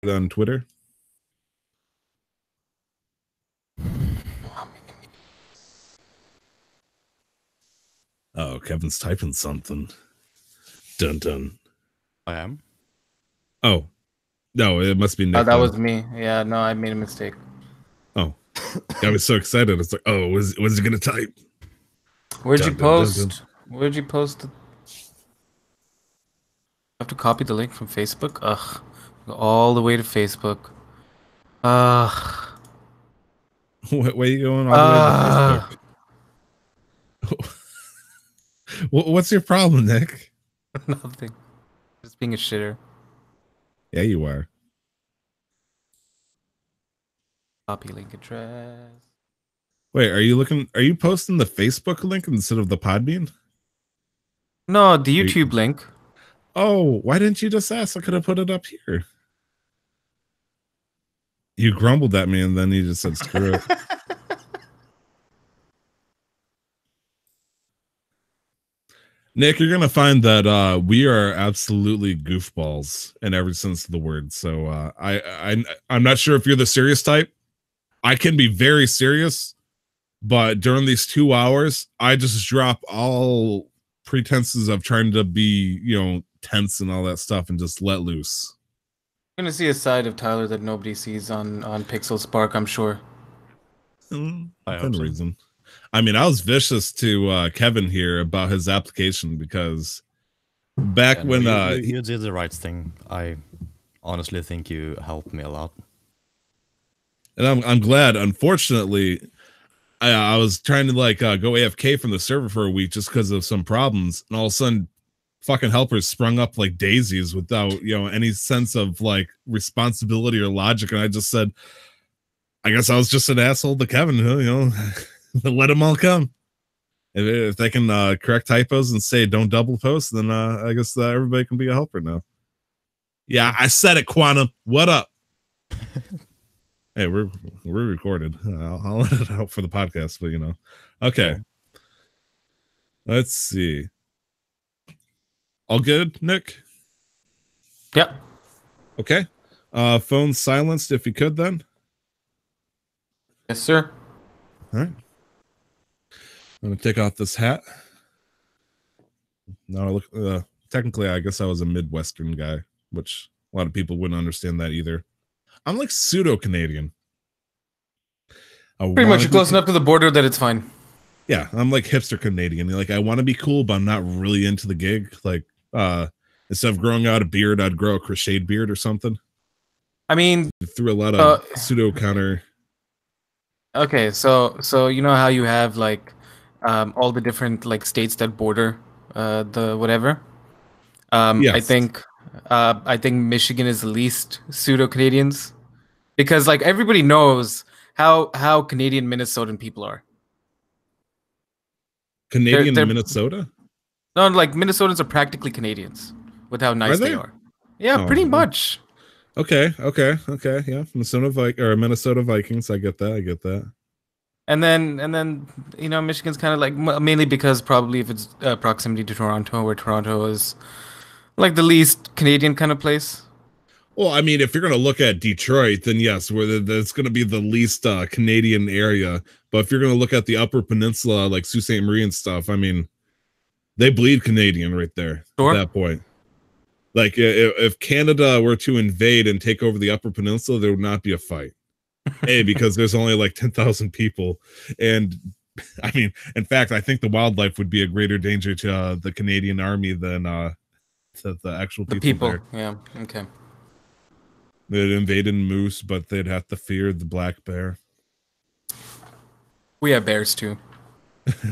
on Twitter? Oh, Kevin's typing something. Dun dun. I am. Oh, no, it must be Nick. Oh, that was me. Yeah, no, I made a mistake. Oh, I was so excited. It's like, oh, was he gonna type? Where'd you post? Where'd you post? I have to copy the link from Facebook. Ugh, go all the way to Facebook. Ugh. Where are you going all the way to Facebook? What's your problem, Nick? Nothing. Just being a shitter. Yeah, you are. Copy link address. Wait, are you posting the Facebook link instead of the Podbean? No, the YouTube link. Oh, why didn't you just ask? I could have put it up here. You grumbled at me and then you just said screw it. Nick, you're gonna find that we are absolutely goofballs in every sense of the word. So I'm not sure if you're the serious type. I can be very serious, but during these 2 hours, I just drop all pretenses of trying to be, tense and all that stuff and just let loose. You're gonna see a side of Tyler that nobody sees on Pixel Spark, I'm sure. Within reason. I mean, I was vicious to Kevin here about his application because back when you did the right thing. I honestly think you helped me a lot. And I'm glad. Unfortunately, I was trying to go AFK from the server for a week just because of some problems, and all of a sudden, fucking helpers sprung up like daisies without any sense of like responsibility or logic, and I just said, I guess I was just an asshole to Kevin, let them all come. If they can correct typos and say don't double post, then I guess everybody can be a helper now. Yeah, I said it, Quantum. What up? Hey, we're recorded. I'll let it out for the podcast, but okay. Let's see. All good, Nick? Yep. Okay. Phone silenced if you could, then. Yes, sir. All right. I'm gonna take off this hat. No, look. Technically, I guess I was a Midwestern guy, which a lot of people wouldn't understand that either. I'm like pseudo-Canadian. Pretty much close enough to the border that it's fine. Yeah, I'm like hipster Canadian. Like, I want to be cool, but I'm not really into the gig. Like, instead of growing out a beard, I'd grow a crocheted beard or something. I mean, through a lot of pseudo counter. Okay, so you know how you have like all the different like states that border the whatever. Yes. I think Michigan is the least pseudo Canadians because like everybody knows how Canadian Minnesotan people are. Canadian Minnesota? No, like Minnesotans are practically Canadians with how nice they are. Yeah, pretty much. Okay, yeah. Minnesota Vikings. I get that. And then Michigan's kind of like mainly because probably if it's proximity to Toronto, where Toronto is like the least Canadian kind of place. Well, I mean, if you're going to look at Detroit, then yes, where that's going to be the least Canadian area. But if you're going to look at the Upper Peninsula, like Sault Ste. Marie and stuff, I mean, they bleed Canadian right there at that point. Like, if Canada were to invade and take over the Upper Peninsula, there would not be a fight. Because there's only like 10,000 people. And, I mean, in fact, I think the wildlife would be a greater danger to the Canadian Army than the actual people there. Yeah, okay. They'd invade in moose, but they'd have to fear the black bear. We have bears too.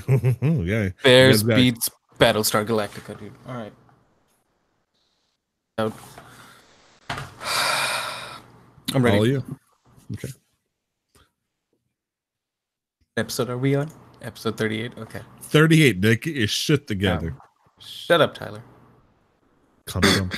Yeah. Bears beats Battlestar Galactica, dude. All right. I'm ready. All you. Okay. Episode are we on? Episode 38? Okay. 38, Nick. Get your shit together. Shut up, Tyler. Come on.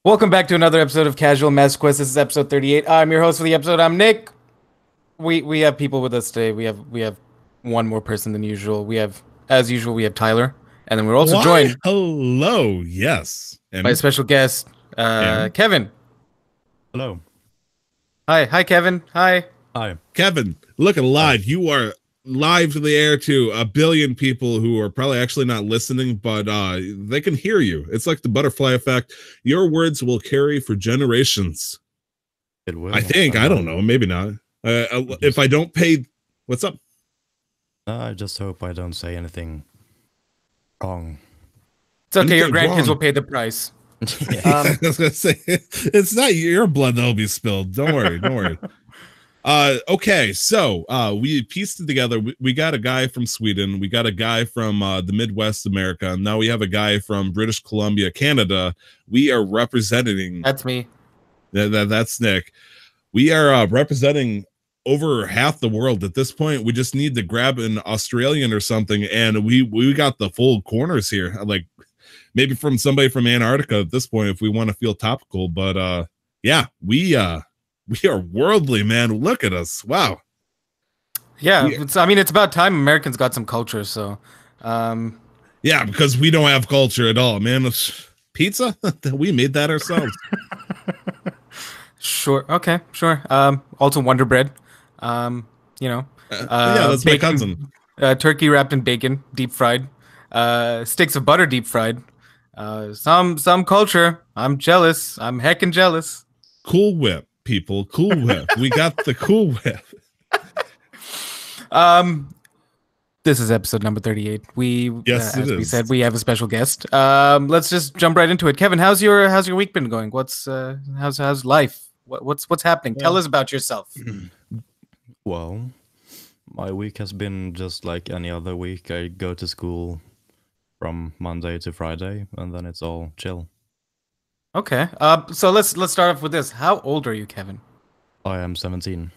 Welcome back to another episode of Casual Master Quest. This is episode 38. I'm your host for the episode. I'm Nick. We have people with us today. We have one more person than usual. As usual, we have Tyler. And then we're also Why? joined Hello, yes, by a special guest, And? Kevin. Hello. Hi, Kevin. Hi. Hi. Kevin. Look alive! You are live to the air to a billion people who are probably actually not listening, but they can hear you. It's like the butterfly effect. Your words will carry for generations. It will. I think. I don't know. Maybe not. If I don't pay, what's up? I just hope I don't say anything wrong. It's okay. Your Anything grandkids wrong? will pay the price. I was gonna say it's not your blood that'll be spilled. Don't worry. Don't worry. Okay, so we pieced it together. We got a guy from Sweden, we got a guy from the Midwest America, and now we have a guy from British Columbia, Canada. We are representing That's me. that's Nick. We are representing over half the world at this point. We just need to grab an Australian or something, and we got the full corners here. Like maybe from somebody from Antarctica at this point if we want to feel topical, but yeah, we are worldly, man. Look at us. Wow. Yeah, I mean, it's about time Americans got some culture. So, yeah, because we don't have culture at all, man. Pizza, we made that ourselves. sure. Okay, sure. Also Wonder Bread. Yeah, that's my cousin. Turkey wrapped in bacon, deep fried. Sticks of butter, deep fried. Some culture. I'm jealous. I'm heckin' jealous. Cool Whip. People, Cool Whip. We got the Cool Whip. This is episode number 38. Yes, as it we is. said, we have a special guest. Let's just jump right into it. Kevin, how's your week been going? How's life? What's happening? Tell us about yourself. Well, my week has been just like any other week. I go to school from Monday to Friday, and then it's all chill. Okay. So let's start off with this. How old are you, Kevin? I am 17.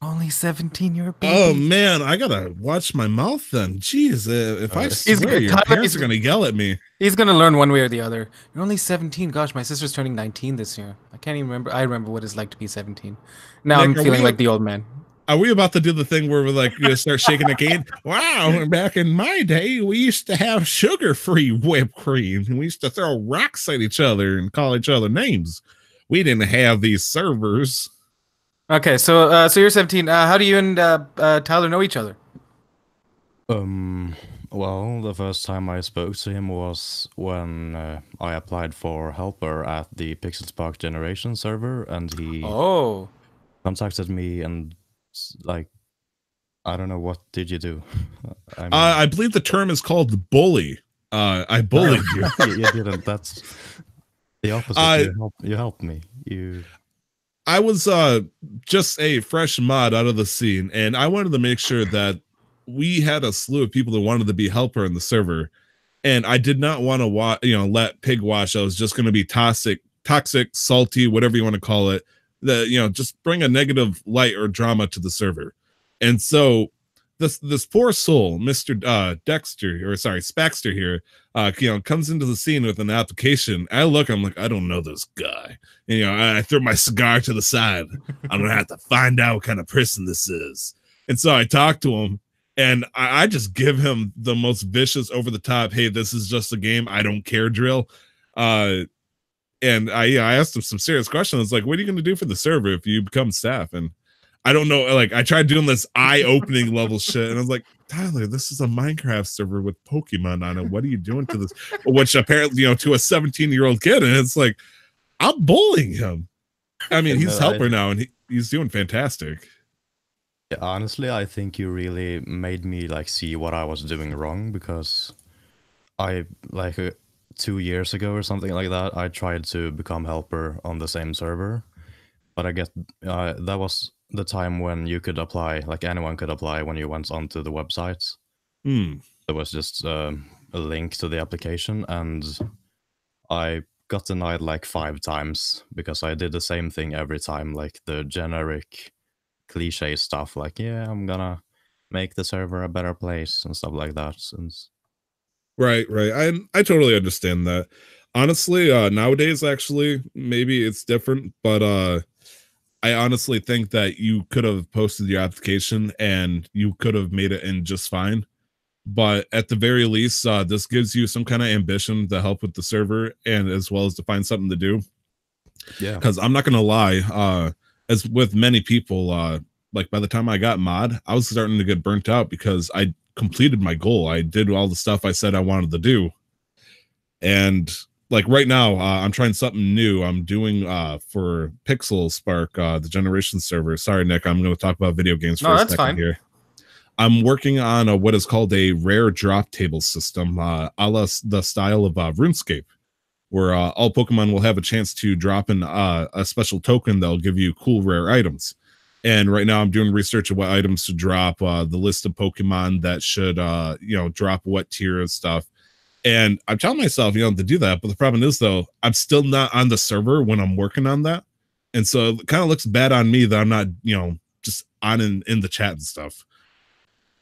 Only 17. You're a baby. Oh man, I gotta watch my mouth then. Jeez, if I swear, your parents are gonna yell at me. He's gonna learn one way or the other. You're only 17. Gosh, my sister's turning 19 this year. I can't even remember. I remember what it's like to be 17. Now Nick, I'm feeling like the old man. Are we about to do the thing where we're like, you start shaking the cane? Wow, back in my day, we used to have sugar-free whipped cream. We used to throw rocks at each other and call each other names. We didn't have these servers. Okay, so you're 17. How do you and Tyler know each other? Well, the first time I spoke to him was when I applied for helper at the Pixel Spark Generation server, and he contacted me and like, I don't know, what did you do? I mean, I believe the term is called bully. I bullied you. You didn't. That's the opposite. You helped me. I was just a fresh mod out of the scene, and I wanted to make sure that we had a slew of people that wanted to be helper in the server, and I did not want to let Pig wash. I was just going to be toxic, salty, whatever you want to call it. Just bring a negative light or drama to the server. And so this poor soul, Mr. Spaxter here, comes into the scene with an application. I'm like, I don't know this guy. And, I throw my cigar to the side. I'm gonna have to find out what kind of person this is. And so I talk to him, and I just give him the most vicious, over the top, hey, this is just a game, I don't care drill. And I asked him some serious questions. It's like, what are you going to do for the server if you become staff? And I don't know. Like, I tried doing this eye-opening level shit, and I was like, Tyler, this is a Minecraft server with Pokemon on it. What are you doing to this? Which apparently, to a 17-year-old kid, and it's like, I'm bullying him. I mean, he's helper now, and he's doing fantastic. Yeah, honestly, I think you really made me like see what I was doing wrong, because I 2 years ago or something like that, I tried to become helper on the same server, but I guess that was the time when you could apply, like anyone could apply when you went onto the website. There was just a link to the application, and I got denied like 5 times because I did the same thing every time, like the generic cliche stuff, like, yeah, I'm gonna make the server a better place and stuff like that. Right. I totally understand that. Honestly, nowadays, actually, maybe it's different, but I honestly think that you could have posted your application and you could have made it in just fine. but at the very least, this gives you some kind of ambition to help with the server and as well as to find something to do. Yeah. Because I'm not gonna lie, as with many people, like by the time I got mod, I was starting to get burnt out because I completed my goal. I did all the stuff I said I wanted to do, and like right now, I'm trying something new. I'm doing for Pixel Spark, the Generation server. Sorry, Nick, I'm going to talk about video games for a second fine. here. I'm working on what is called a rare drop table system, a la the style of RuneScape, where all Pokemon will have a chance to drop in a special token that'll give you cool rare items. And right now I'm doing research of what items to drop, the list of Pokemon that should, drop what tier of stuff. And I'm telling myself, to do that. But the problem is, though, I'm still not on the server when I'm working on that. And so it kind of looks bad on me that I'm not, just on in the chat and stuff.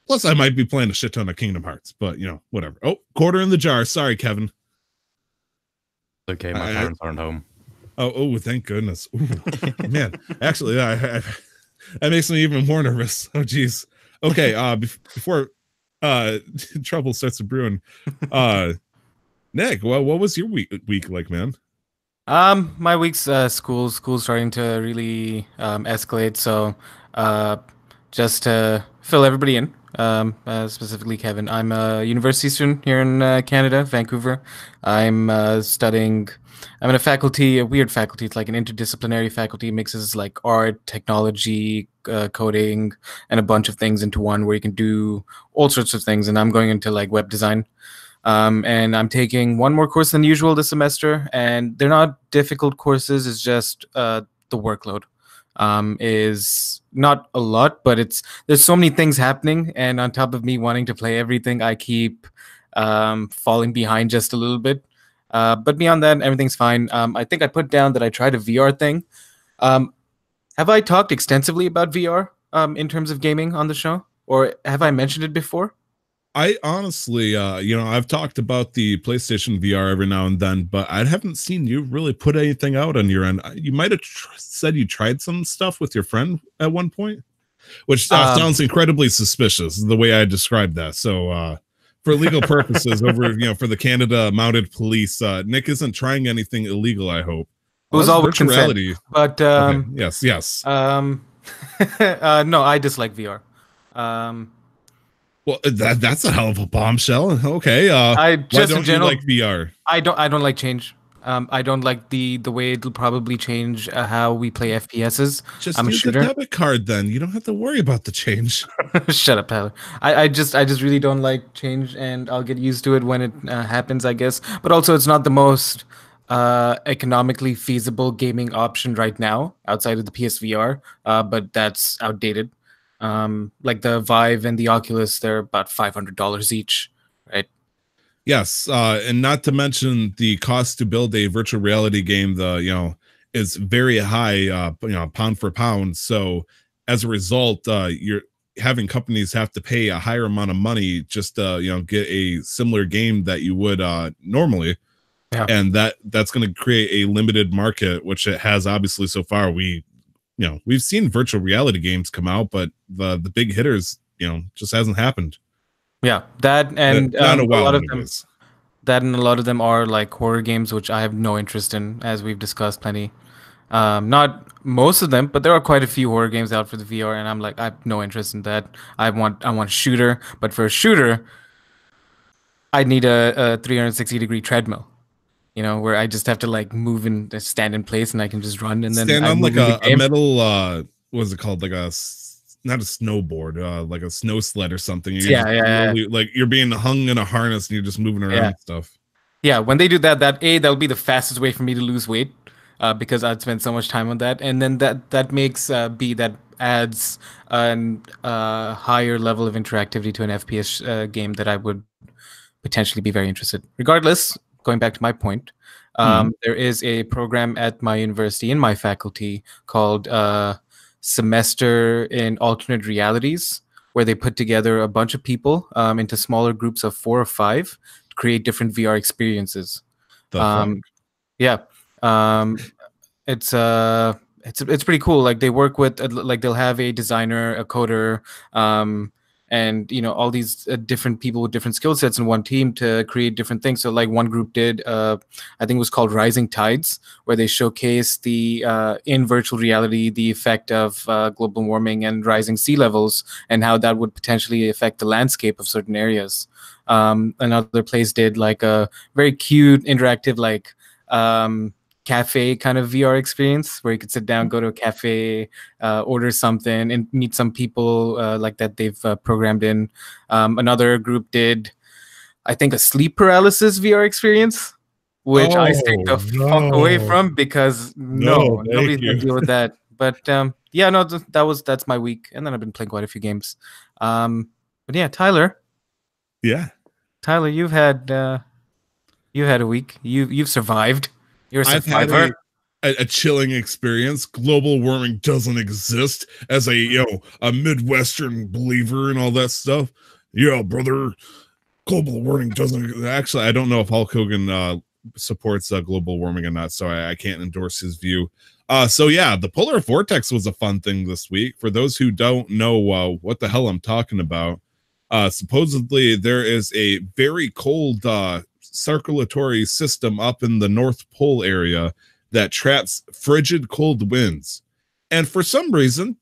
Plus, I might be playing a shit ton of Kingdom Hearts, but, whatever. Oh, quarter in the jar. Sorry, Kevin. Okay, my parents aren't home. Oh, thank goodness. Ooh, man, actually, that makes me even more nervous. Oh, geez. Okay, before trouble starts to brewing, Nick, what was your week like, man? My week's school's starting to really escalate. So, just to fill everybody in, specifically Kevin, I'm a university student here in Canada, Vancouver. I'm studying. I'm in a weird faculty. It's like an interdisciplinary faculty, mixes like art, technology, coding, and a bunch of things into one, where you can do all sorts of things. And I'm going into like web design. And I'm taking one more course than usual this semester, and they're not difficult courses. It's just the workload is not a lot, but there's so many things happening, and on top of me wanting to play everything, I keep falling behind just a little bit. But beyond that, everything's fine. I think I put down that I tried a VR thing. Have I talked extensively about VR in terms of gaming on the show, or have I mentioned it before? I honestly, I've talked about the PlayStation VR every now and then, but I haven't seen you really put anything out on your end. You might have said you tried some stuff with your friend at one point, which sounds incredibly suspicious, the way I described that. So, for legal purposes, for the Canada Mounted Police, Nick isn't trying anything illegal, I hope. It was all virtual reality. But okay. Yes. No, I dislike VR. Well, that's a hell of a bombshell. Okay. I just why don't in general you like VR? I don't like change. I don't like the way it'll probably change how we play FPSs. Just I'm use a shooter. the debit card, then you don't have to worry about the change. Shut up, Tyler. I just really don't like change, and I'll get used to it when it happens, I guess. But also, it's not the most economically feasible gaming option right now outside of the PSVR. But that's outdated. Like the Vive and the Oculus, they're about $500 each, right? Yes, and not to mention the cost to build a virtual reality game. Is very high. Pound for pound. So as a result, you're having companies have to pay a higher amount of money just to get a similar game that you would normally. Yeah. And that's going to create a limited market, which it has obviously so far. We've seen virtual reality games come out, but the big hitters, just hasn't happened. Yeah, that and not a while, lot of them. That and a lot of them are like horror games, which I have no interest in, as we've discussed plenty. Not most of them, but there are quite a few horror games out for the VR, and I'm like, I have no interest in that. I want a shooter, but for a shooter, I need a 360-degree treadmill. Where I just have to like move and stand in place, and I can just run and then stand on like a metal. What is it called? Like not a snowboard, like a snow sled or something. Yeah. Like you're being hung in a harness and you're just moving around and stuff. Yeah, when they do that'll be the fastest way for me to lose weight, because I'd spend so much time on that, and then that adds a higher level of interactivity to an FPS game that I would potentially be very interested. Regardless, going back to my point, there is a program at my university in my faculty called Semester in Alternate Realities, where they put together a bunch of people into smaller groups of 4 or 5 to create different VR experiences. It's pretty cool. Like they work with they'll have a designer, a coder, and all these different people with different skill sets in one team to create different things. So like one group did, I think it was called Rising Tides, where they showcase the in virtual reality the effect of global warming and rising sea levels and how that would potentially affect the landscape of certain areas. Another place did like a very cute interactive like cafe kind of VR experience where you could sit down, go to a cafe, order something, and meet some people like that they've programmed in. Another group did, I think, a sleep paralysis VR experience, which I stayed the fuck away from because nobody can deal with that. But yeah, no, that's my week, and then I've been playing quite a few games. But yeah, Tyler. Yeah, Tyler, you've had a week. You've survived. You're a survivor. I've had a chilling experience. Global warming doesn't exist as a Midwestern believer and all that stuff. Yeah, brother. Global warming doesn't. Actually, I don't know if Hulk Hogan supports global warming or not, so I can't endorse his view. So yeah, the polar vortex was a fun thing this week. For those who don't know what the hell I'm talking about, supposedly there is a very cold circulatory system up in the North Pole area that traps frigid cold winds. And for some reason,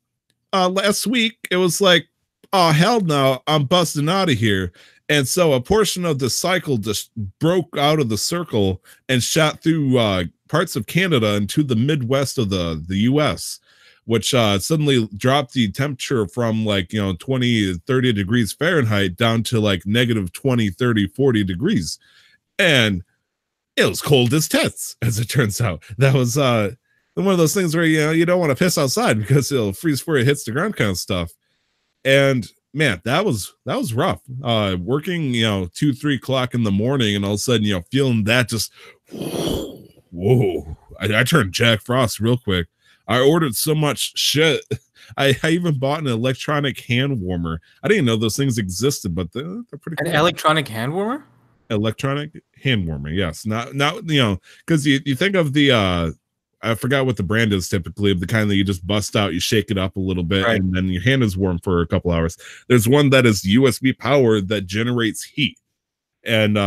last week it was like, oh hell no, I'm busting out of here. And so a portion of the cycle just broke out of the circle and shot through parts of Canada into the Midwest of the US, which suddenly dropped the temperature from like 20 30 degrees Fahrenheit down to like negative 20 30 40 degrees. And it was cold as tits, as it turns out. That was one of those things where you don't want to piss outside because it'll freeze before it hits the ground kind of stuff. And man, that was rough. Working 2-3 o'clock in the morning, and all of a sudden feeling that just whoa. I turned Jack Frost real quick. I ordered so much shit. I even bought an electronic hand warmer. I didn't know those things existed, but they're pretty cool. An electronic hand warmer? Electronic hand warmer, yes. Not because you think of the I forgot what the brand is typically, the kind that you just bust out, you shake it up a little bit, right, and then your hand is warm for a couple hours. There's one that is USB powered that generates heat, and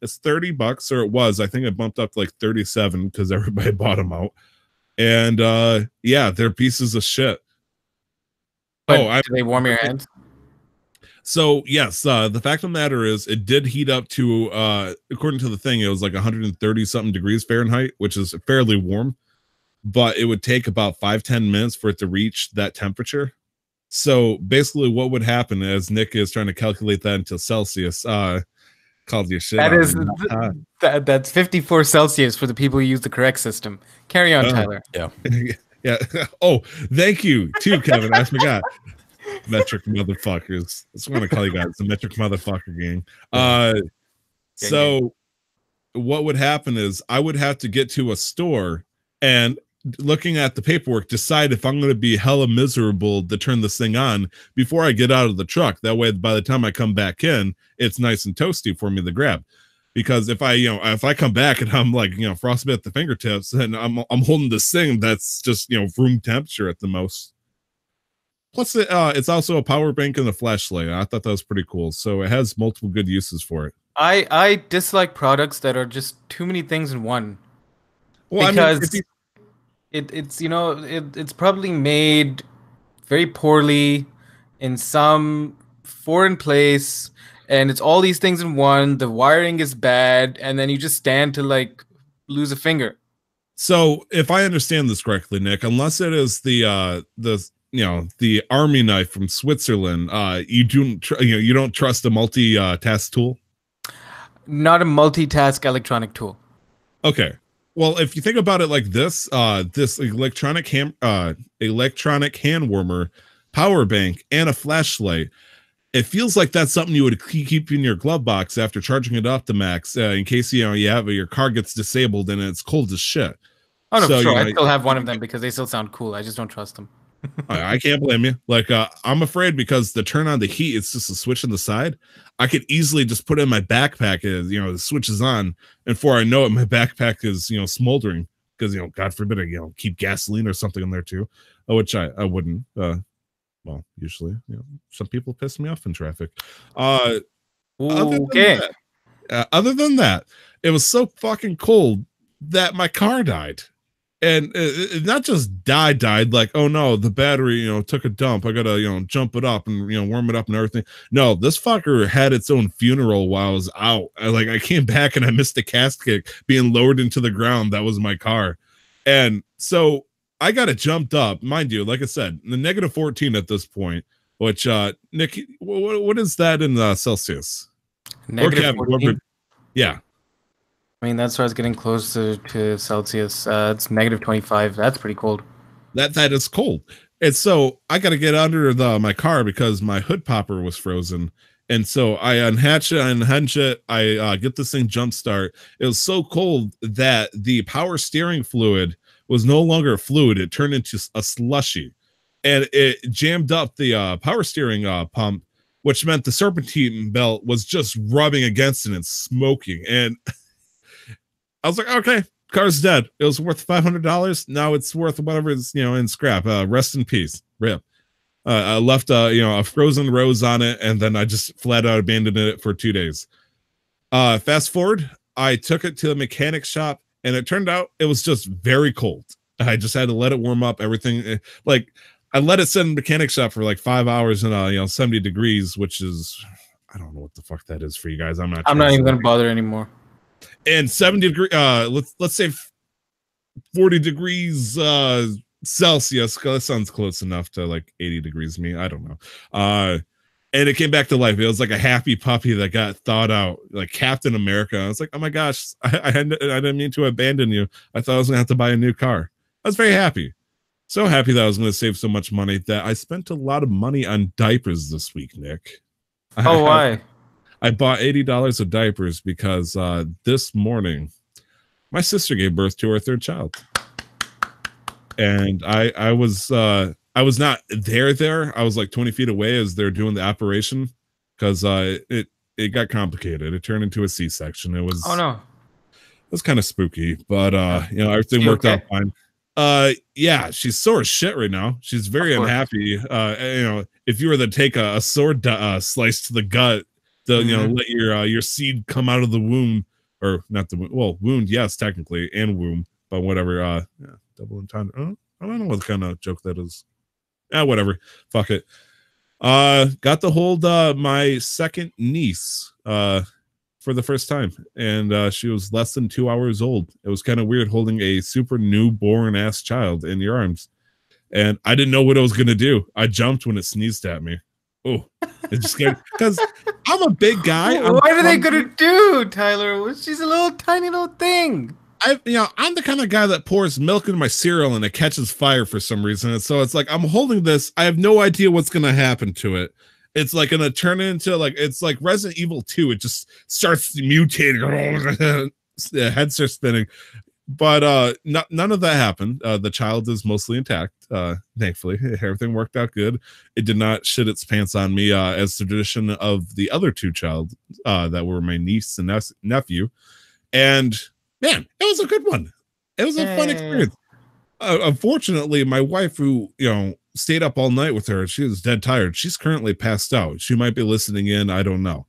it's $30, or it was. I think it bumped up to like 37 because everybody bought them out. And yeah, they're pieces of shit. But do they warm your hands? So yes, the fact of the matter is it did heat up to according to the thing, it was like 130 something degrees Fahrenheit, which is fairly warm, but it would take about 5-10 minutes for it to reach that temperature. So basically what would happen, as Nick is trying to calculate that into Celsius, called your shit. That's 54 Celsius for the people who use the correct system. Carry on, Tyler. Yeah. Yeah. Oh, thank you too, Kevin. I forgot. Metric motherfuckers. That's what I call you guys, the metric motherfucker gang. So what would happen is I would have to get to a store and, looking at the paperwork, decide if I'm going to be hella miserable to turn this thing on before I get out of the truck. That way, by the time I come back in, it's nice and toasty for me to grab. Because if I come back and I'm like, frostbite at the fingertips, and I'm holding this thing that's just, room temperature at the most. Plus, it's also a power bank and a flashlight. I thought that was pretty cool. So it has multiple good uses for it. I dislike products that are just too many things in one. Well, because it's probably made very poorly in some foreign place, and it's all these things in one. The wiring is bad, and then you just stand to like lose a finger. So if I understand this correctly, Nick, unless it is the army knife from Switzerland, you don't trust a multi-task tool? Not a multitask electronic tool. Okay. Well, if you think about it like this, this electronic hand warmer, power bank, and a flashlight, it feels like that's something you would keep in your glove box after charging it up to max, in case your car gets disabled and it's cold as shit. Oh no, so, sure. I still have one of them because they still sound cool. I just don't trust them. I can't blame you. Like, I'm afraid because to turn on the heat, it's just a switch on the side. I could easily just put it in my backpack as, the switch is on, and before I know it, my backpack is, smoldering because, God forbid I, keep gasoline or something in there too, which I wouldn't. Well, usually, some people piss me off in traffic. Other Okay. than that, it was so fucking cold that my car died. And it not just died like, oh no, the battery took a dump, I gotta jump it up and warm it up and everything. No, this fucker had its own funeral while I was out. I came back and I missed the casket being lowered into the ground. That was my car. And so I got it jumped up, mind you, like I said, the -14 at this point, which Nick, what is that in Celsius? -14. Yeah. I mean, that starts getting close to Celsius. It's -25. That's pretty cold. That is cold. And so I got to get under my car because my hood popper was frozen. And so I unhatch it, I get this thing jump start. It was so cold that the power steering fluid was no longer a fluid. It turned into a slushy. And it jammed up the power steering pump, which meant the serpentine belt was just rubbing against it and smoking. And I was like, okay, car's dead. It was worth $500. Now it's worth whatever is in scrap. Rest in peace. Rip. I left a frozen rose on it, and then I just flat out abandoned it for 2 days. Fast forward, I took it to the mechanic shop, and it turned out it was just very cold. I just had to let it warm up. Everything I let it sit in the mechanic shop for like 5 hours in 70 degrees, which is, I don't know what the fuck that is for you guys. I'm not even gonna bother anymore. And 70 degree let's say 40 degrees Celsius, that sounds close enough to like 80 degrees to me. I don't know. And it came back to life. It was like a happy puppy that got thawed out, like Captain America. I was like, oh my gosh, I didn't mean to abandon you. I thought I was gonna have to buy a new car. I was very happy. So happy that I was gonna save so much money that I spent a lot of money on diapers this week, Nick. Oh, why? I bought $80 of diapers because this morning my sister gave birth to her third child, and I was not there. I was like 20 feet away as they're doing the operation because it got complicated. It turned into a C-section. It was it was kind of spooky, but everything worked out fine. Yeah, she's sore as shit right now. She's very unhappy. If you were to take a sword slice to the gut, let your seed come out of the womb, or not the wound, yes, technically, and womb, but whatever. Double entendre. I don't know what kind of joke that is. Whatever. Fuck it. Got to hold my second niece for the first time, and she was less than 2 hours old. It was kind of weird holding a super newborn ass child in your arms, and I didn't know what I was gonna do. I jumped when it sneezed at me. Oh, it just scared because I'm a big guy. What are they gonna do, Tyler? She's a little tiny little thing. I'm the kind of guy that pours milk into my cereal and it catches fire for some reason. And so it's like I'm holding this. I have no idea what's gonna happen to it. It's like gonna turn into it's like Resident Evil 2. It just starts mutating. The head starts spinning. But none of that happened. The child is mostly intact. Thankfully, everything worked out good. It did not shit its pants on me, as tradition of the other two child that were my niece and nephew. And man, it was a good one. It was a fun experience. Unfortunately, my wife, who stayed up all night with her, she was dead tired. She's currently passed out. She might be listening in. I don't know.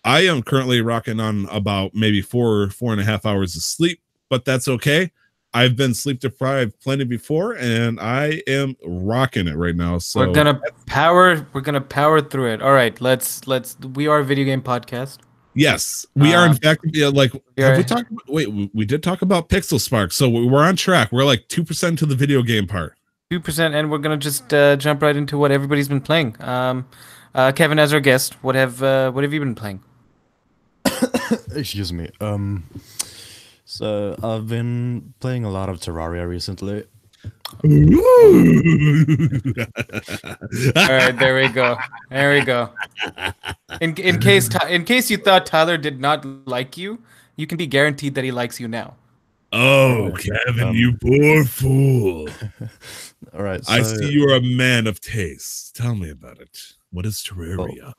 I am currently rocking on about maybe 4.5 hours of sleep, but that's okay. I've been sleep deprived plenty before, and I am rocking it right now. So we're gonna power through it. All right, let's. We are a video game podcast. Yes, we are. In fact, we did talk about Pixel Spark, so we're on track. We're like 2% to the video game part. 2%, and we're gonna just jump right into what everybody's been playing. Kevin, as our guest, what have you been playing? Excuse me. So I've been playing a lot of Terraria recently. All right, there we go. There we go. In case you thought Tyler did not like you, you can be guaranteed that he likes you now. Oh, Kevin, you poor fool! All right, I see you're a man of taste. Tell me about it. What is Terraria?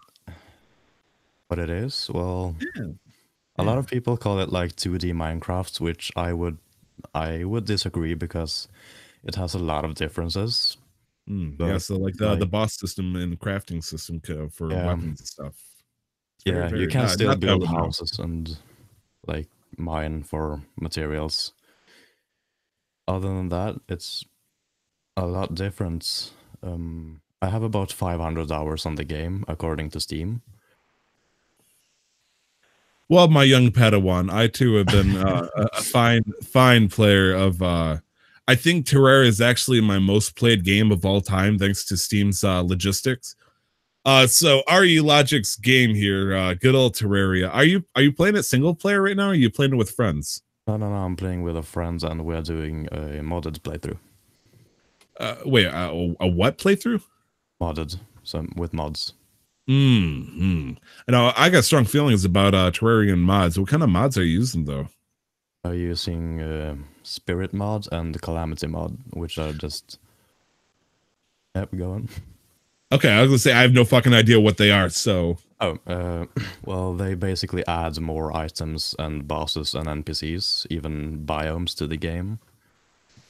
What it is? Well, a lot of people call it like 2D Minecraft, which I would disagree because it has a lot of differences. Yeah, But so like the boss system and crafting system for yeah, weapons and stuff. It's yeah, you can not still that I build would know. houses and like mine for materials. Other than that, it's a lot different. I have about 500 hours on the game according to Steam. Well, my young Padawan, I too have been a fine player of. I think Terraria is actually my most played game of all time, thanks to Steam's logistics. So RE Logic's game here, good old Terraria. Are you playing it single player right now? Or are you playing it with friends? No, I'm playing with a friend and we're doing a modded playthrough. Wait, a what playthrough? Modded, so with mods. And I got strong feelings about Terrarian mods. What kind of mods are you using though? I'm using Spirit mod and Calamity mod, which are just go on. Okay, I was gonna say I have no fucking idea what they are. So well, they basically add more items and bosses and NPCs, even biomes to the game.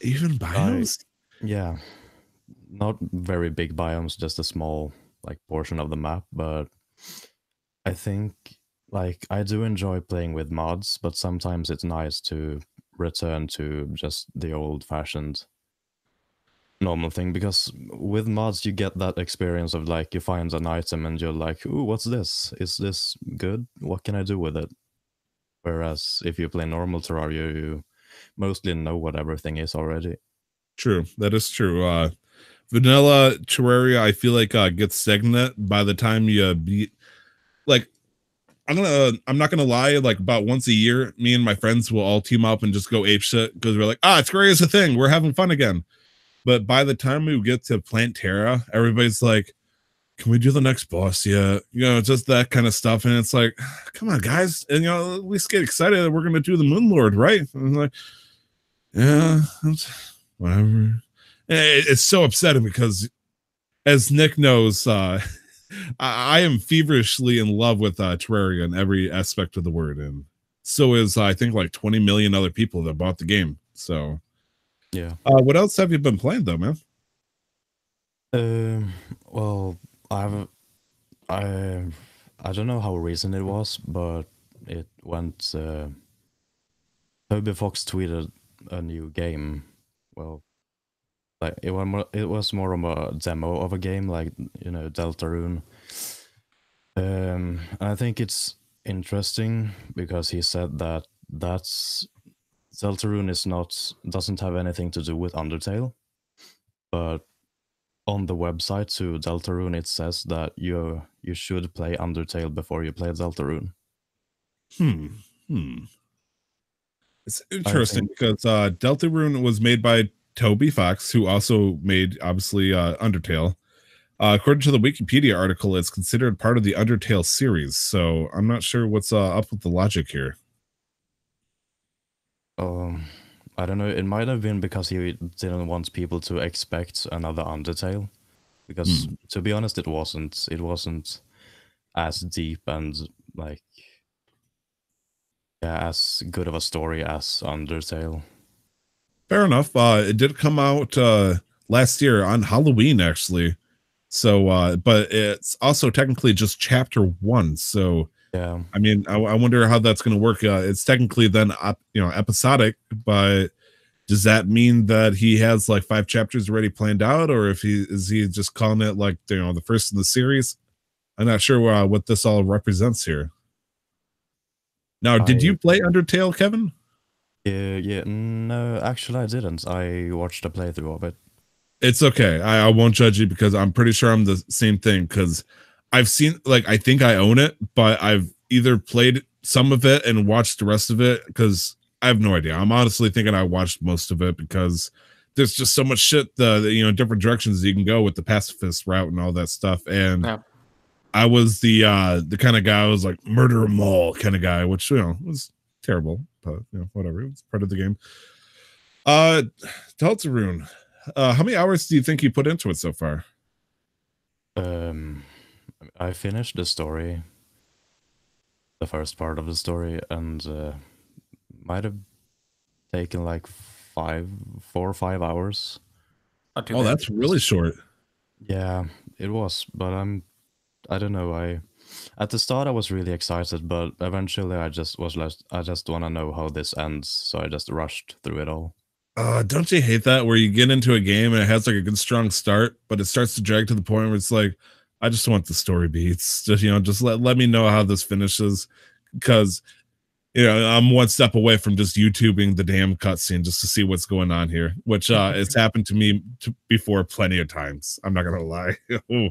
even biomes? Yeah, not very big biomes, just a small like portion of the map, but I think like I do enjoy playing with mods, but sometimes it's nice to return to just the old-fashioned normal thing, because with mods you get that experience of like you find an item and you're like, ooh, what's this? Is this good? What can I do with it? Whereas if you play normal Terraria, you mostly know what everything is already. True, that is true. Vanilla Terraria, I feel like gets stagnant by the time you beat. Like, I'm not gonna lie. Like about once a year, me and my friends will all team up and just go ape shit because we're like, Terraria's a thing. We're having fun again. But by the time we get to Plant Terra, everybody's like, can we do the next boss yet? Just that kind of stuff. And it's like, come on, guys. And, at least get excited that we're going to do the Moon Lord, right? And I'm like, yeah, whatever. It's so upsetting because, as Nick knows, I am feverishly in love with Terraria in every aspect of the word. And so is, I think, like 20 million other people that bought the game. So, yeah. What else have you been playing, though, man? Well, I don't know how recent it was, but it went. Toby Fox tweeted a new game. Well, like it was more of a demo of a game, like Deltarune. And I think it's interesting because he said that Deltarune doesn't have anything to do with Undertale, but on the website to Deltarune it says that you should play Undertale before you play Deltarune. It's interesting because Deltarune was made by Toby Fox, who also made obviously Undertale. According to the Wikipedia article, it's considered part of the Undertale series. So I'm not sure what's up with the logic here. I don't know. It might have been because he didn't want people to expect another Undertale. Because to be honest, it wasn't. It wasn't as deep and like as good of a story as Undertale. Fair enough. It did come out last year on Halloween, actually. So, but it's also technically just chapter 1. So, yeah. I mean, I wonder how that's going to work. It's technically then, episodic, but does that mean that he has like 5 chapters already planned out, or is he just calling it like the first in the series? I'm not sure what this all represents here. Now, did you play Undertale, Kevin? Yeah. No, actually, I didn't. I watched a playthrough of it. It's okay. I won't judge you because I'm pretty sure I'm the same thing. Because I've seen, like, I think I own it, but I've either played some of it and watched the rest of it because I have no idea. I'm honestly thinking I watched most of it because there's just so much shit, different directions you can go with the pacifist route and all that stuff. And yeah. I was the kind of guy who was like murder them all kind of guy, which was terrible, but whatever. It's part of the game. Deltarune. How many hours do you think you put into it so far? I finished the story, the first part of the story, and might have taken like 4 or 5 hours. Oh, that's really short. Yeah, it was, but I don't know. I At the start I was really excited, but eventually I just want to know how this ends, so I just rushed through it all. Don't you hate that where you get into a game and it has like a good strong start, but it starts to drag to the point where it's like, I just want the story beats. Just just let me know how this finishes, because I'm one step away from just YouTubing the damn cutscene just to see what's going on here, which it's happened to me before plenty of times. I'm not gonna lie. Ooh.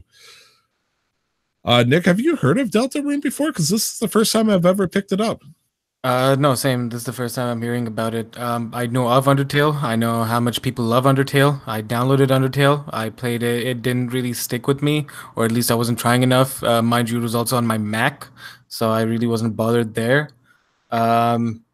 Nick, have you heard of Deltarune before? Because this is the first time I've ever picked it up. No, same. This is the first time I'm hearing about it. I know of Undertale. I know how much people love Undertale. I downloaded Undertale. I played it. It didn't really stick with me, or at least I wasn't trying enough. Mind you, it was also on my Mac, so I really wasn't bothered there. Um,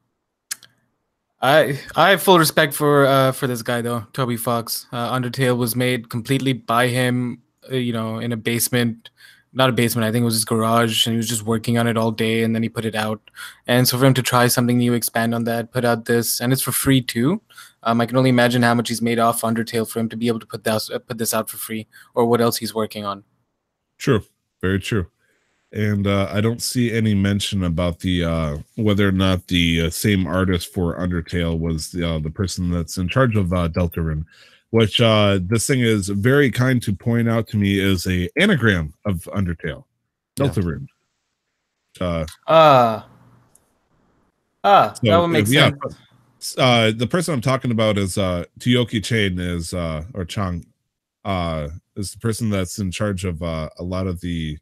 I have full respect for this guy though, Toby Fox. Undertale was made completely by him, in a basement, not a basement. I think it was his garage, and he was just working on it all day, and then he put it out. And so for him to try something new, expand on that, put out this, and it's for free too. I can only imagine how much he's made off Undertale for him to be able to put this out for free, or what else he's working on. True, very true. And I don't see any mention about the whether or not the same artist for Undertale was the person that's in charge of Deltarune, which this thing is very kind to point out to me is a anagram of Undertale, Yeah. Deltarune. That would make sense. The person I'm talking about is Tsuyoki Chain is or Chang is the person that's in charge of a lot of the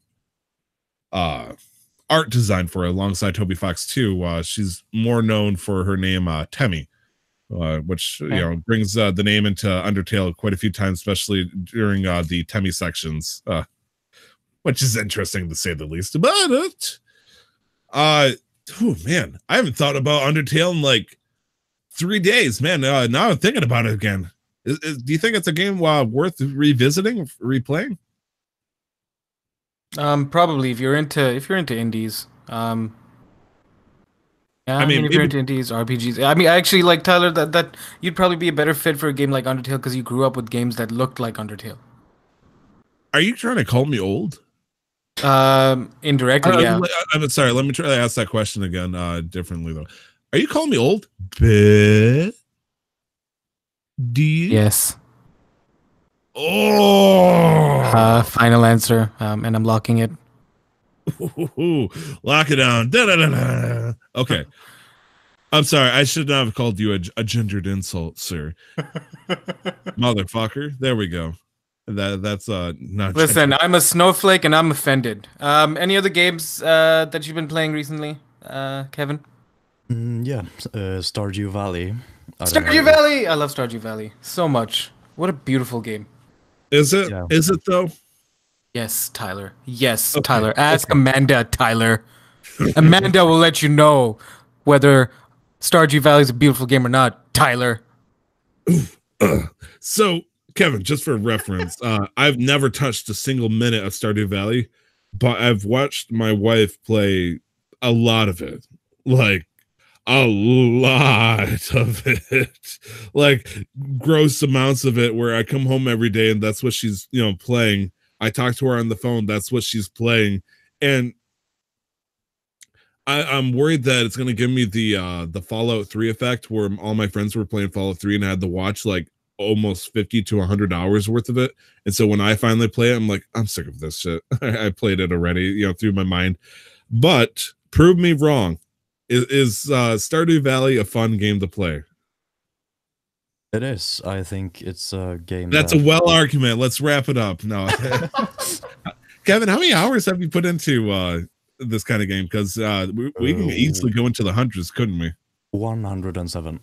art design for it, alongside Toby Fox too. She's more known for her name Temmie, which brings the name into Undertale quite a few times, especially during the Temmie sections, which is interesting to say the least about it. Oh man, I haven't thought about Undertale in like 3 days, man. Now I'm thinking about it again. Do you think it's a game worth revisiting, replaying? Probably if you're into indies. Yeah, I mean, if you're into indies, RPGs. I mean, actually, like Tyler, that you'd probably be a better fit for a game like Undertale because you grew up with games that looked like Undertale. Are you trying to call me old? Indirectly, yeah. I'm sorry. Let me try to ask that question again, differently though. Are you calling me old? D? Yes. Oh. Final answer. And I'm locking it. Ooh, lock it down. Da-da-da-da. Okay. I'm sorry. I should not have called you a gendered insult, sir. Motherfucker. There we go. That's not. Listen, I'm a snowflake and I'm offended. Any other games that you've been playing recently, Kevin? Yeah, Stardew Valley. Stardew Valley. I love Stardew Valley so much. What a beautiful game. Is it? Yeah. Is it though? Yes, Tyler. Yes, okay. Tyler. Ask Amanda, Tyler. Amanda will let you know whether Stardew Valley is a beautiful game or not, Tyler. So, Kevin, just for reference, I've never touched a single minute of Stardew Valley, but I've watched my wife play a lot of it. Like, a lot of it. Like, gross amounts of it, where I come home every day and that's what she's, playing. I talk to her on the phone. That's what she's playing. And I'm worried that it's going to give me the Fallout 3 effect, where all my friends were playing Fallout 3 and I had to watch like almost 50 to 100 hours worth of it. And so when I finally play it, I'm like, I'm sick of this shit. I played it already, through my mind. But prove me wrong. Is Stardew Valley a fun game to play? It is. I think it's a game. That's a well argument. Let's wrap it up. No, Kevin, how many hours have you put into this kind of game? Because we can easily go into the hundreds, couldn't we? 107.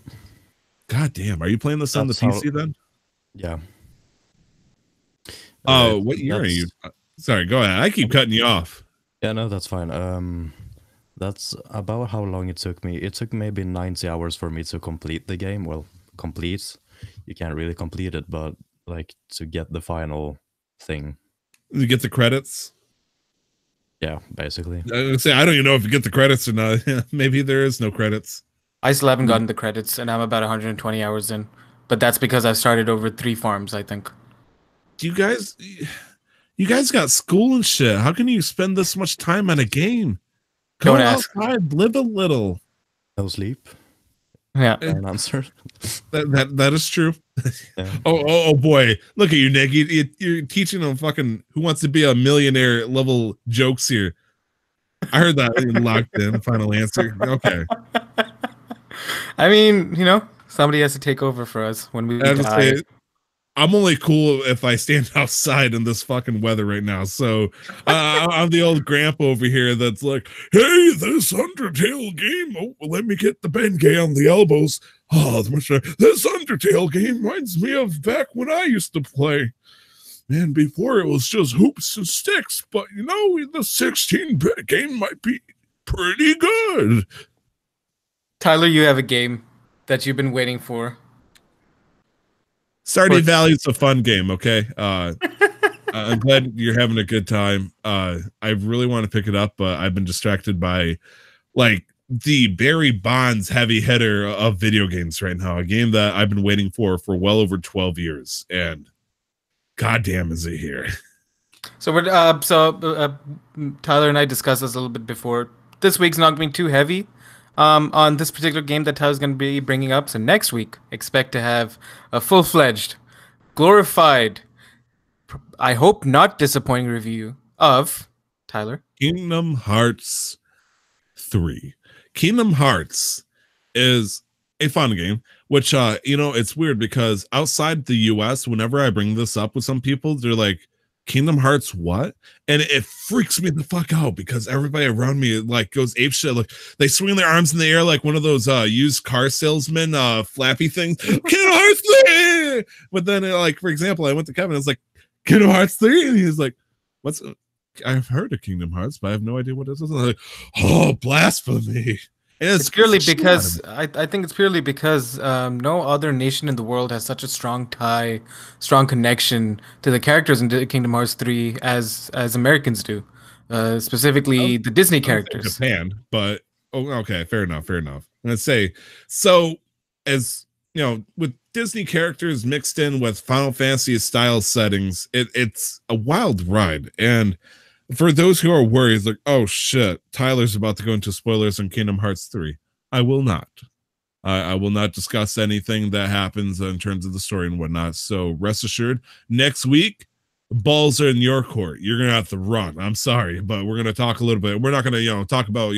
God damn! Are you playing this on the PC then? Yeah. Oh, what year are you? Sorry, go ahead. I keep cutting you off. Yeah, no, that's fine. That's about how long it took me. It took maybe 90 hours for me to complete the game. Well, complete. You can't really complete it, but like to get the final thing. You get the credits? Yeah, basically. I would say I don't even know if you get the credits or not. Maybe there is no credits. I still haven't gotten the credits, and I'm about 120 hours in. But that's because I've started over 3 farms, I think. do you guys got school and shit. How can you spend this much time on a game? Go outside, live a little. No sleep. Yeah. An answer. That is true. Yeah. Oh boy, look at you, Nick. You're teaching them fucking Who Wants to Be a Millionaire level jokes here. I heard that locked in. Final answer. Okay. I mean, you know, somebody has to take over for us when we die. I'm only cool if I stand outside in this fucking weather right now. So I'm the old grandpa over here that's like, hey, this Undertale game. Oh, well, let me get the Bengay on the elbows. Oh, this Undertale game reminds me of back when I used to play. Man, before it was just hoops and sticks. But, you know, the 16-bit game might be pretty good. Tyler, you have a game that you've been waiting for. Stardew Valley is a fun game, okay? I'm glad you're having a good time. I really want to pick it up, but I've been distracted by like the Barry Bonds heavy hitter of video games right now, a game that I've been waiting for well over 12 years, and goddamn is it here. So we're Tyler and I discussed this a little bit before. This week's not going to be too heavy on this particular game that Tyler's going to be bringing up. So next week, expect to have a full-fledged, glorified, I hope not disappointing review of Tyler. Kingdom Hearts 3. Kingdom Hearts is a fun game, which you know, it's weird because outside the US, whenever I bring this up with some people, they're like, Kingdom Hearts what? And it freaks me the fuck out because everybody around me like goes apeshit. Like they swing their arms in the air like one of those used car salesmen flappy things. Kingdom Hearts 3! But then like, for example, I went to Kevin, I was like, Kingdom Hearts 3? And he's like, what's I've heard of Kingdom Hearts, but I have no idea what it is. I'm like, oh, blasphemy. It's purely because I think it's purely because no other nation in the world has such a strong connection to the characters in Kingdom Hearts 3 as Americans do, specifically the Disney characters. Japan, but okay, fair enough. Let's say so, as you know, with Disney characters mixed in with Final Fantasy style settings, it's a wild ride. And for those who are worried, like, oh shit, Tyler's about to go into spoilers on Kingdom Hearts 3. I will not. I will not discuss anything that happens in terms of the story and whatnot. So rest assured, next week, balls are in your court. You're gonna have to run. I'm sorry, but we're gonna talk a little bit. We're not gonna, talk about,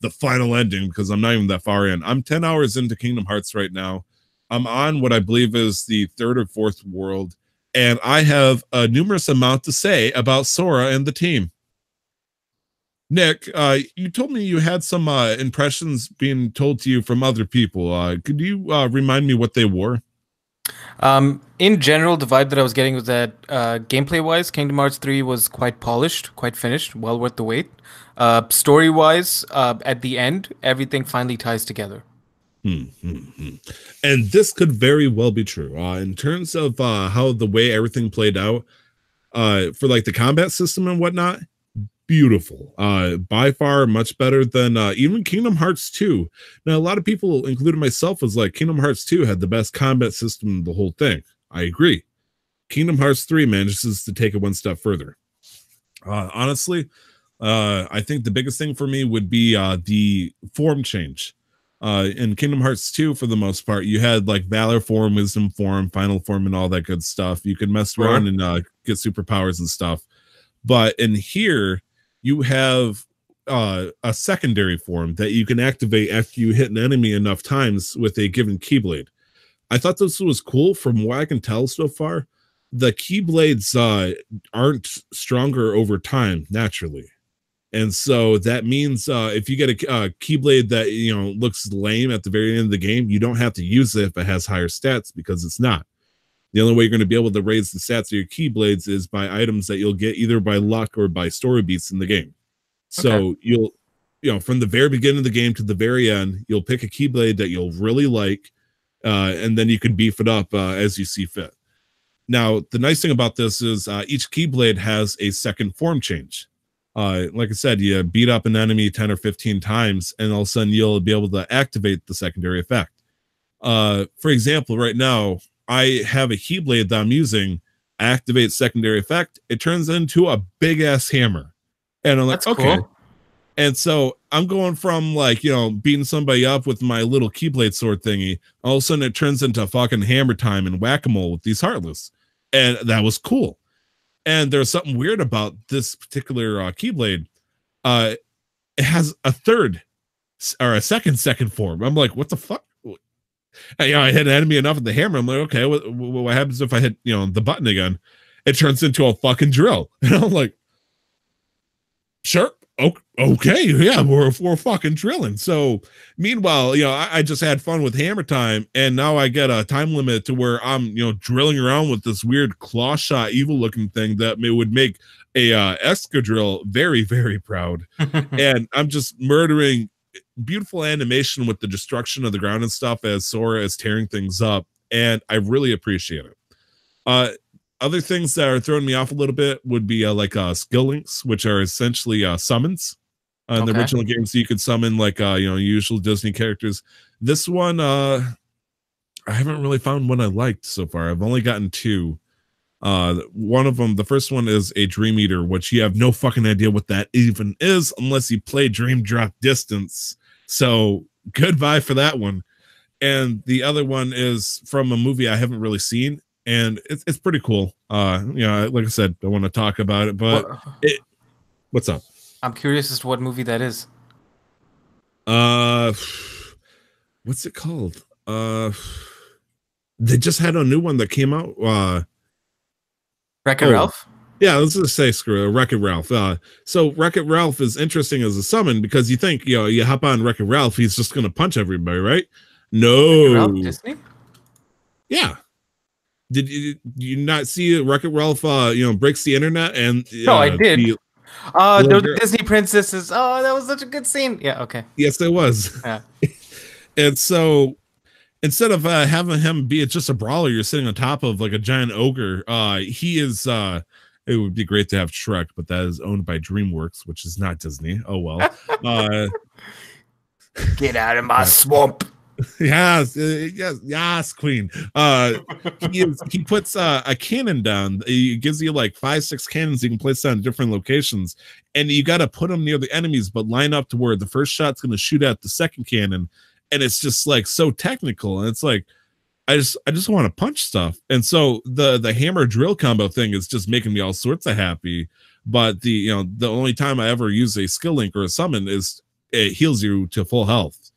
the final ending because I'm not even that far in. I'm 10 hours into Kingdom Hearts right now. I'm on what I believe is the third or fourth world. And I have a numerous amount to say about Sora and the team. Nick, you told me you had some impressions being told to you from other people. Could you remind me what they were? In general, the vibe that I was getting was that gameplay-wise, Kingdom Hearts 3 was quite polished, quite finished, well worth the wait. Story-wise, at the end, everything finally ties together. And this could very well be true. In terms of how the way everything played out, for like the combat system and whatnot, beautiful. By far much better than even Kingdom Hearts 2. Now, a lot of people, including myself, was like, Kingdom Hearts 2 had the best combat system in the whole thing. I agree. Kingdom Hearts 3 manages to take it one step further. Honestly, I think the biggest thing for me would be the form change. In Kingdom Hearts 2, for the most part, you had like Valor form, Wisdom form, Final form, and all that good stuff. You could mess around and get superpowers and stuff. But in here, you have a secondary form that you can activate after you hit an enemy enough times with a given Keyblade. I thought this was cool. From what I can tell so far, the Keyblades aren't stronger over time naturally. And so that means if you get a Keyblade that looks lame at the very end of the game, you don't have to use it if it has higher stats, because it's not. The only way you're going to be able to raise the stats of your Keyblades is by items that you'll get either by luck or by story beats in the game. So you'll, from the very beginning of the game to the very end, you'll pick a Keyblade that you'll really like, and then you can beef it up as you see fit. Now, the nice thing about this is each Keyblade has a second form change. Like I said, you beat up an enemy 10 or 15 times, and all of a sudden you'll be able to activate the secondary effect. For example, right now, I have a Keyblade that I'm using I activate secondary effect, it turns into a big ass hammer. And I'm like, That's okay. cool. And so I'm going from like, you know, beating somebody up with my little keyblade sword thingy. All of a sudden it turns into fucking hammer time and whack-a-mole with these Heartless. And that was cool. And there's something weird about this particular keyblade. It has a third or a second form. I'm like, what the fuck? And, you know, I hit an enemy enough with the hammer. I'm like, okay, what happens if I hit, you know, the button again? It turns into a fucking drill. And I'm like, sure. Okay, yeah, we're fucking drilling. So meanwhile, you know, I just had fun with hammer time, and now I get a time limit to where I'm, you know, drilling around with this weird claw shot evil looking thing that would make a Escadrille very, very proud. And I'm just murdering. Beautiful animation with the destruction of the ground and stuff as Sora is tearing things up, and I really appreciate it. Other things that are throwing me off a little bit would be like skill links, which are essentially summons. In the original games, you could summon like you know, usual Disney characters. This one, I haven't really found one I liked so far. I've only gotten two. One of them, the first one is a Dream Eater, which you have no fucking idea what that even is unless you play Dream Drop Distance. So goodbye for that one. And the other one is from a movie I haven't really seen, and it's pretty cool. You know, like I said, I want to talk about it, but what's up? I'm curious as to what movie that is. What's it called? They just had a new one that came out. Wreck-It Ralph? Yeah, let's just say screw it, Wreck-It Ralph. So Wreck-It Ralph is interesting as a summon because you think, you know, you hop on Wreck-It Ralph, he's just gonna punch everybody, right? No. Ralph Disney? Yeah. Did you not see Wreck-It Ralph? You know, breaks the internet and no, I did. The Disney princesses. Oh, that was such a good scene. Yeah. Okay. Yes, it was. Yeah. And so instead of having him be just a brawler, you're sitting on top of like a giant ogre. He is. It would be great to have Shrek, but that is owned by DreamWorks, which is not Disney. Oh well. Get out of my swamp. Yes, Queen. He puts a cannon down. He gives you like 5-6 cannons you can place on different locations, and you got to put them near the enemies, but line up to where the first shot's going to shoot at the second cannon, and it's just like so technical, and it's like I just want to punch stuff. And so the hammer drill combo thing is just making me all sorts of happy. But the only time I ever use a skill link or a summon is it heals you to full health.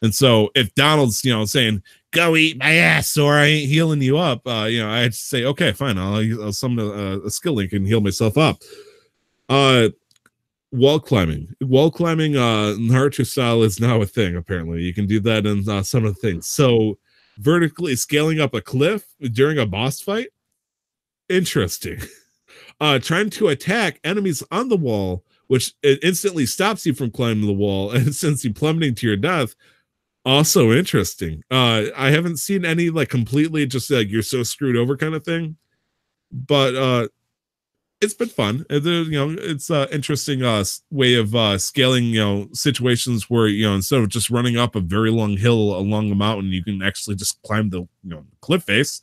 And so if Donald's, you know, saying, go eat my ass, or I ain't healing you up, you know, I had to say, okay, fine, I'll summon a skill link and heal myself up. Wall climbing. Naruto style is now a thing, apparently. You can do that in some of the things. So vertically scaling up a cliff during a boss fight? Interesting. Trying to attack enemies on the wall, which it instantly stops you from climbing the wall and sends you plummeting to your death. Also interesting. I haven't seen any like completely just like you're so screwed over kind of thing, but it's been fun. You know, it's an interesting way of scaling, you know, situations where, you know, instead of just running up a very long hill along a mountain, you can actually just climb the, you know, cliff face.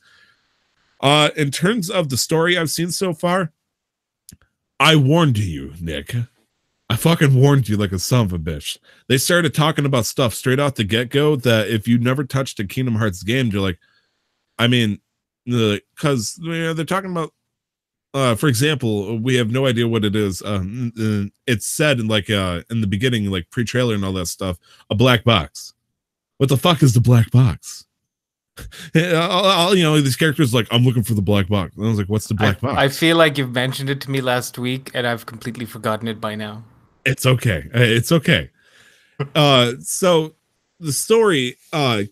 In terms of the story I've seen so far, I warned you, Nick. I fucking warned you like a son of a bitch. They started talking about stuff straight out the get-go that if you never touched a Kingdom Hearts game, you're like, I mean, because you know, they're talking about, for example, we have no idea what it is. It's said in like in the beginning, like pre-trailer and all that stuff, a black box. What the fuck is the black box? You know, these characters like, I'm looking for the black box. And I was like, what's the black box? I feel like you've mentioned it to me last week, and I've completely forgotten it by now. It's okay. It's okay. So the story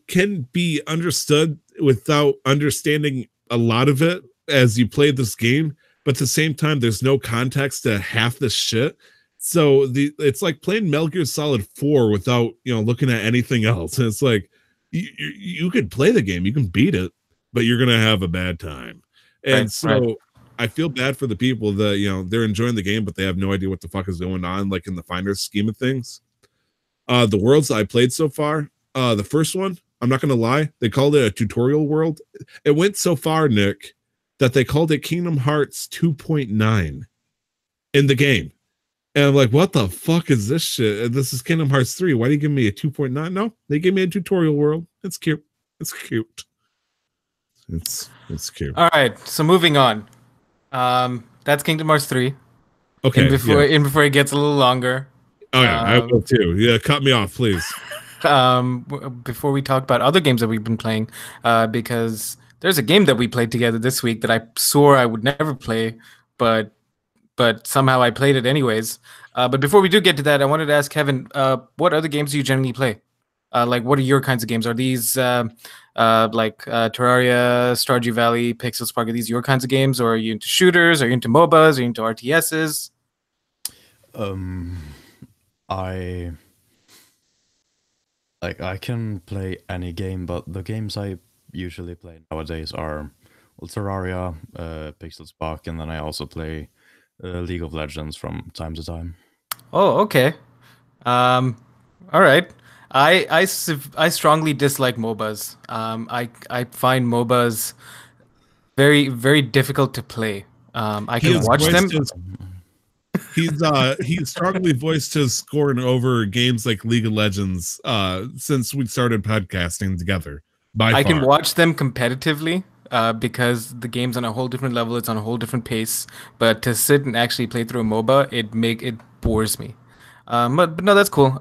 can be understood without understanding a lot of it as you play this game, but at the same time, there's no context to half this shit. So it's like playing Metal Gear Solid 4 without, you know, looking at anything else. And it's like you could play the game, you can beat it, but you're gonna have a bad time. And right. I feel bad for the people that, you know, they're enjoying the game, but they have no idea what the fuck is going on, like in the finer scheme of things. The worlds I played so far, the first one, I'm not gonna lie, they called it a tutorial world. It went so far, Nick, that they called it Kingdom Hearts 2.9 in the game. And I'm like, what the fuck is this shit? This is Kingdom Hearts 3. Why do you give me a 2.9? No, they gave me a tutorial world. It's cute. It's cute. It's cute. All right, so moving on. That's Kingdom Hearts 3. Okay. And before it gets a little longer. Oh yeah, I will too. Yeah, cut me off, please. Before we talk about other games that we've been playing, because there's a game that we played together this week that I swore I would never play, but somehow I played it anyways. But before we do get to that, I wanted to ask Kevin, what other games do you generally play? Like, what are your kinds of games? Are these like Terraria, Stardew Valley, Pixel Spark? Are these your kinds of games, or are you into shooters? Are you into MOBAs? Are you into RTSs? I can play any game, but the games I usually play nowadays are Terraria, Pixel Spark, and then I also play League of Legends from time to time. Oh, okay. All right. I strongly dislike MOBAs. I find MOBAs very, very difficult to play. I can watch them. He's strongly voiced his scorn over games like League of Legends since we started podcasting together. I can watch them competitively because the game's on a whole different level. It's on a whole different pace. But to sit and actually play through a MOBA, it bores me. But no, that's cool.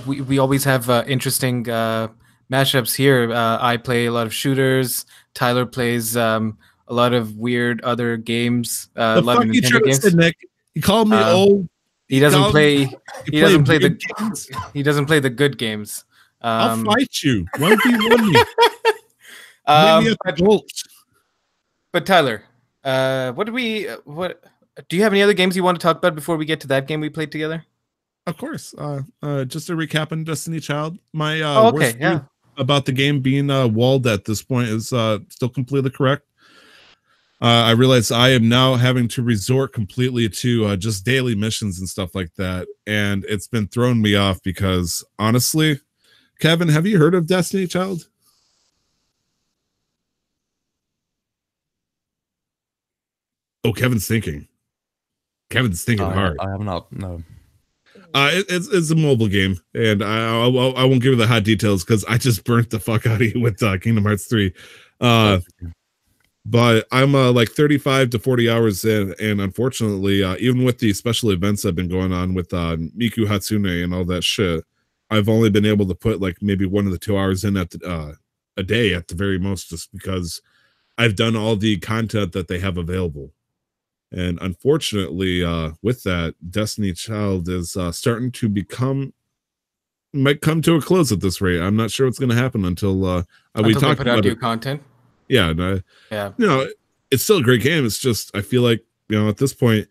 We always have interesting mashups here. I play a lot of shooters. Tyler plays a lot of weird other games. A lot of Nintendo games. Nick? He called me old. He doesn't play. He doesn't play the. He doesn't play the good games. I'll fight you. 1v1 me. But Tyler, what do you have any other games you want to talk about before we get to that game we played together? Of course. Just a recap on Destiny Child. My worst view about the game being walled at this point is still completely correct. I realize I am now having to resort completely to just daily missions and stuff like that, and it's been throwing me off because honestly, Kevin, have you heard of Destiny Child? Oh, Kevin's thinking. Kevin's thinking hard. I have not. No. It's a mobile game, and I won't give you the hot details because I just burnt the fuck out of you with Kingdom Hearts 3. But I'm like 35 to 40 hours in, and unfortunately, even with the special events that have been going on with Miku Hatsune and all that shit, I've only been able to put like maybe 1 to 2 hours in at a day at the very most, just because I've done all the content that they have available. And unfortunately, with that, Destiny Child is starting to might come to a close at this rate. I'm not sure what's going to happen until we talk put out new content. Yeah, it's still a great game. It's just I feel like at this point,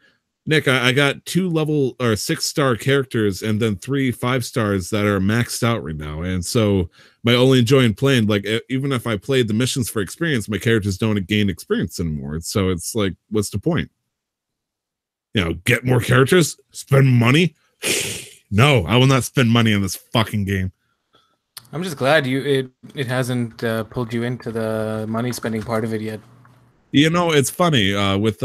Nick, I got 2 level or 6-star characters and then 3 5-stars that are maxed out right now, and so my only enjoying playing, like even if I played the missions for experience, my characters don't gain experience anymore. So it's like, what's the point? Get more characters, spend money. No, I will not spend money on this fucking game. I'm just glad it hasn't pulled you into the money spending part of it yet. It's funny with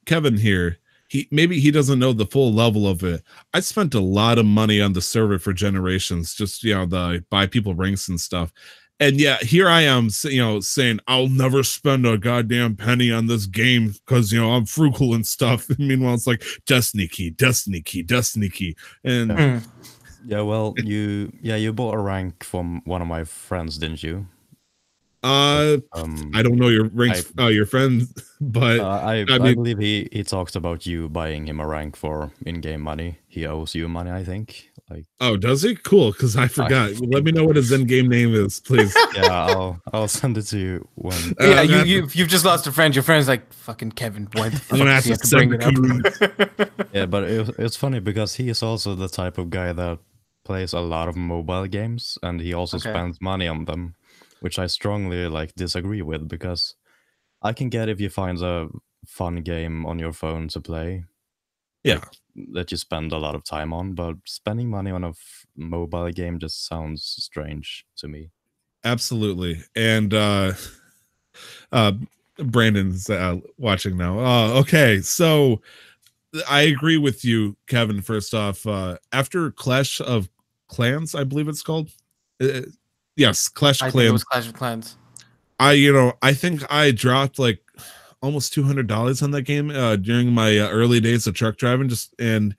Kevin here. He doesn't know the full level of it. I spent a lot of money on the server for Generations, just the buy people ranks and stuff. And yeah, here I am, saying I'll never spend a goddamn penny on this game because I'm frugal and stuff. And meanwhile, it's like Destiny key, and yeah, well, you bought a rank from one of my friends, didn't you? I don't know your ranks, your friends, but I believe he talked about you buying him a rank for in-game money. He owes you money, I think. Oh, does he? Cool, because I forgot. Let me know what his in-game name is, please. Yeah, I'll send it to you when. Yeah, you've just lost a friend. Your friend's like, fucking Kevin. Why the fuck does he have to bring it up? Yeah, but it's funny because he is also the type of guy that plays a lot of mobile games, and he also spends money on them, which I strongly disagree with, because I can get if you find a fun game on your phone to play. Yeah. That you spend a lot of time on, but spending money on a mobile game just sounds strange to me. Absolutely. And Brandon's watching now. Okay, so I agree with you, Kevin. First off, after Clash of Clans, I believe it's called. Uh, yes, Clash of I think it Clans. was Clash of Clans. I think I dropped like almost $200 on that game during my early days of truck driving. Just and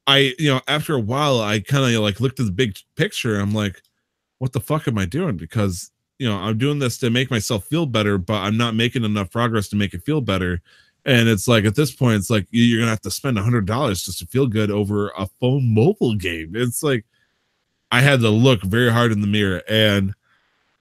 after a while, I kind of like looked at the big picture. I'm like, what the fuck am I doing? Because I'm doing this to make myself feel better, but I'm not making enough progress to make it feel better. And it's like at this point, it's like you're gonna have to spend $100 just to feel good over a phone mobile game. It's like I had to look very hard in the mirror, and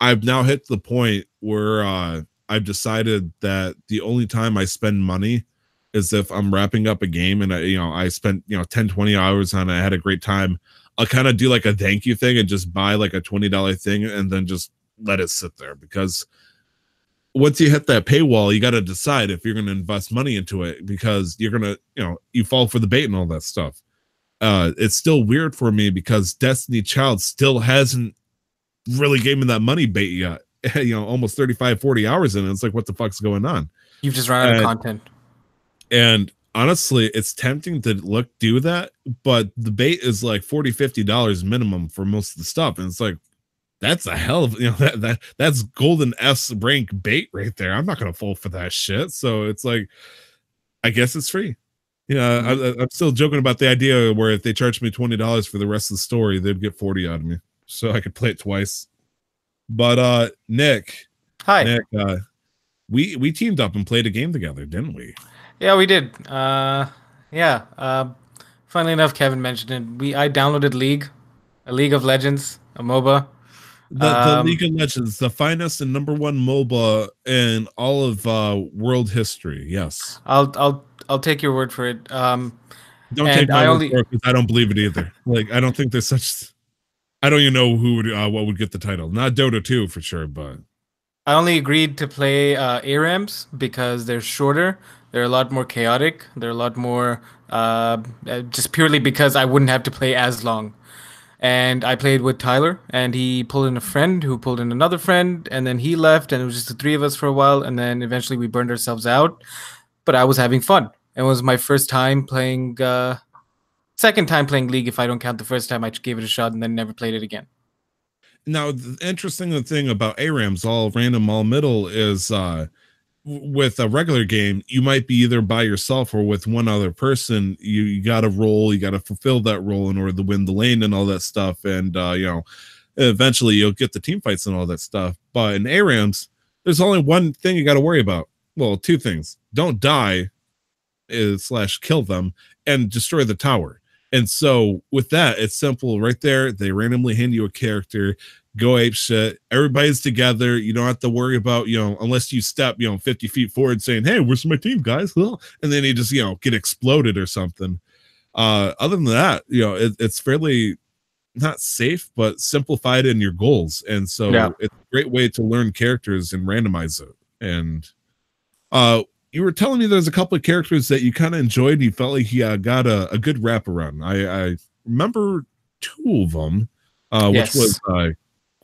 I've now hit the point where I've decided that the only time I spend money is if I'm wrapping up a game and I spent 10, 20 hours on it. I had a great time. I'll kind of do like a thank you thing and just buy like a $20 thing and then just let it sit there, because once you hit that paywall, you got to decide if you're going to invest money into it, because you're going to, you fall for the bait and all that stuff. It's still weird for me because Destiny Child still hasn't really gave me that money bait yet. Almost 35, 40 hours in it. It's like, what the fuck's going on? You've just run out of content. And honestly, it's tempting to do that, but the bait is like $40, $50 minimum for most of the stuff. And it's like, that's a hell of that's golden S rank bait right there. I'm not gonna fall for that shit. So it's like, I guess it's free. I'm still joking about the idea where if they charged me $20 for the rest of the story, they'd get 40 out of me, so I could play it twice. But Nick, hi, Nick, we teamed up and played a game together, didn't we? Yeah, we did. Funnily enough, Kevin mentioned it. I downloaded League, a League of Legends, a MOBA. The League of Legends, the finest and number one MOBA in all of world history. Yes, I'll take your word for it. Don't take my word for it, because I don't believe it either. Like, I don't think there's such. I don't even know who would what would get the title. Not Dota 2 for sure, but I only agreed to play ARAMs because they're shorter. They're a lot more chaotic. They're a lot more just purely because I wouldn't have to play as long. And I played with Tyler, and he pulled in a friend who pulled in another friend, and then he left, and it was just the three of us for a while, and then eventually we burned ourselves out. But I was having fun. It was my first time playing, second time playing League if I don't count the first time I gave it a shot and then never played it again. Now, the interesting thing about ARAMs, all random, all middle, is with a regular game, you might be either by yourself or with one other person. You got to roll, you got to fulfill that role in order to win the lane and all that stuff. And, eventually you'll get the team fights and all that stuff. But in ARAMs, there's only one thing you got to worry about. Well, two things. Don't die / kill them, and destroy the tower. And so with that, it's simple right there. They randomly hand you a character, go ape shit. Everybody's together. You don't have to worry about, unless you step, 50 feet forward saying, hey, where's my team, guys? And then you just, get exploded or something. Other than that, it's fairly not safe, but simplified in your goals. And so it's a great way to learn characters and randomize it. And you were telling me there's a couple of characters that you kind of enjoyed and you felt like he got a good wraparound. I remember two of them, which was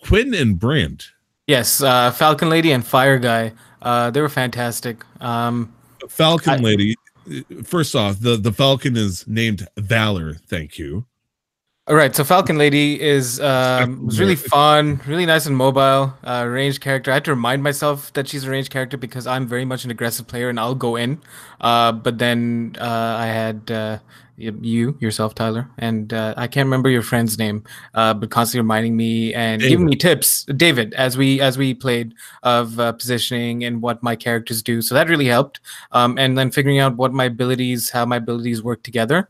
Quinn and Brand. Yes, Falcon Lady and Fire Guy. They were fantastic. Falcon Lady, first off, the Falcon is named Valor. Thank you. All right, so Falcon Lady was really fun, really nice and mobile, ranged character. I had to remind myself that she's a ranged character because I'm very much an aggressive player and I'll go in. But then I had yourself, Tyler, and I can't remember your friend's name, but constantly reminding me and giving me tips, David, as we played, of positioning and what my characters do. So that really helped. And then figuring out how my abilities work together.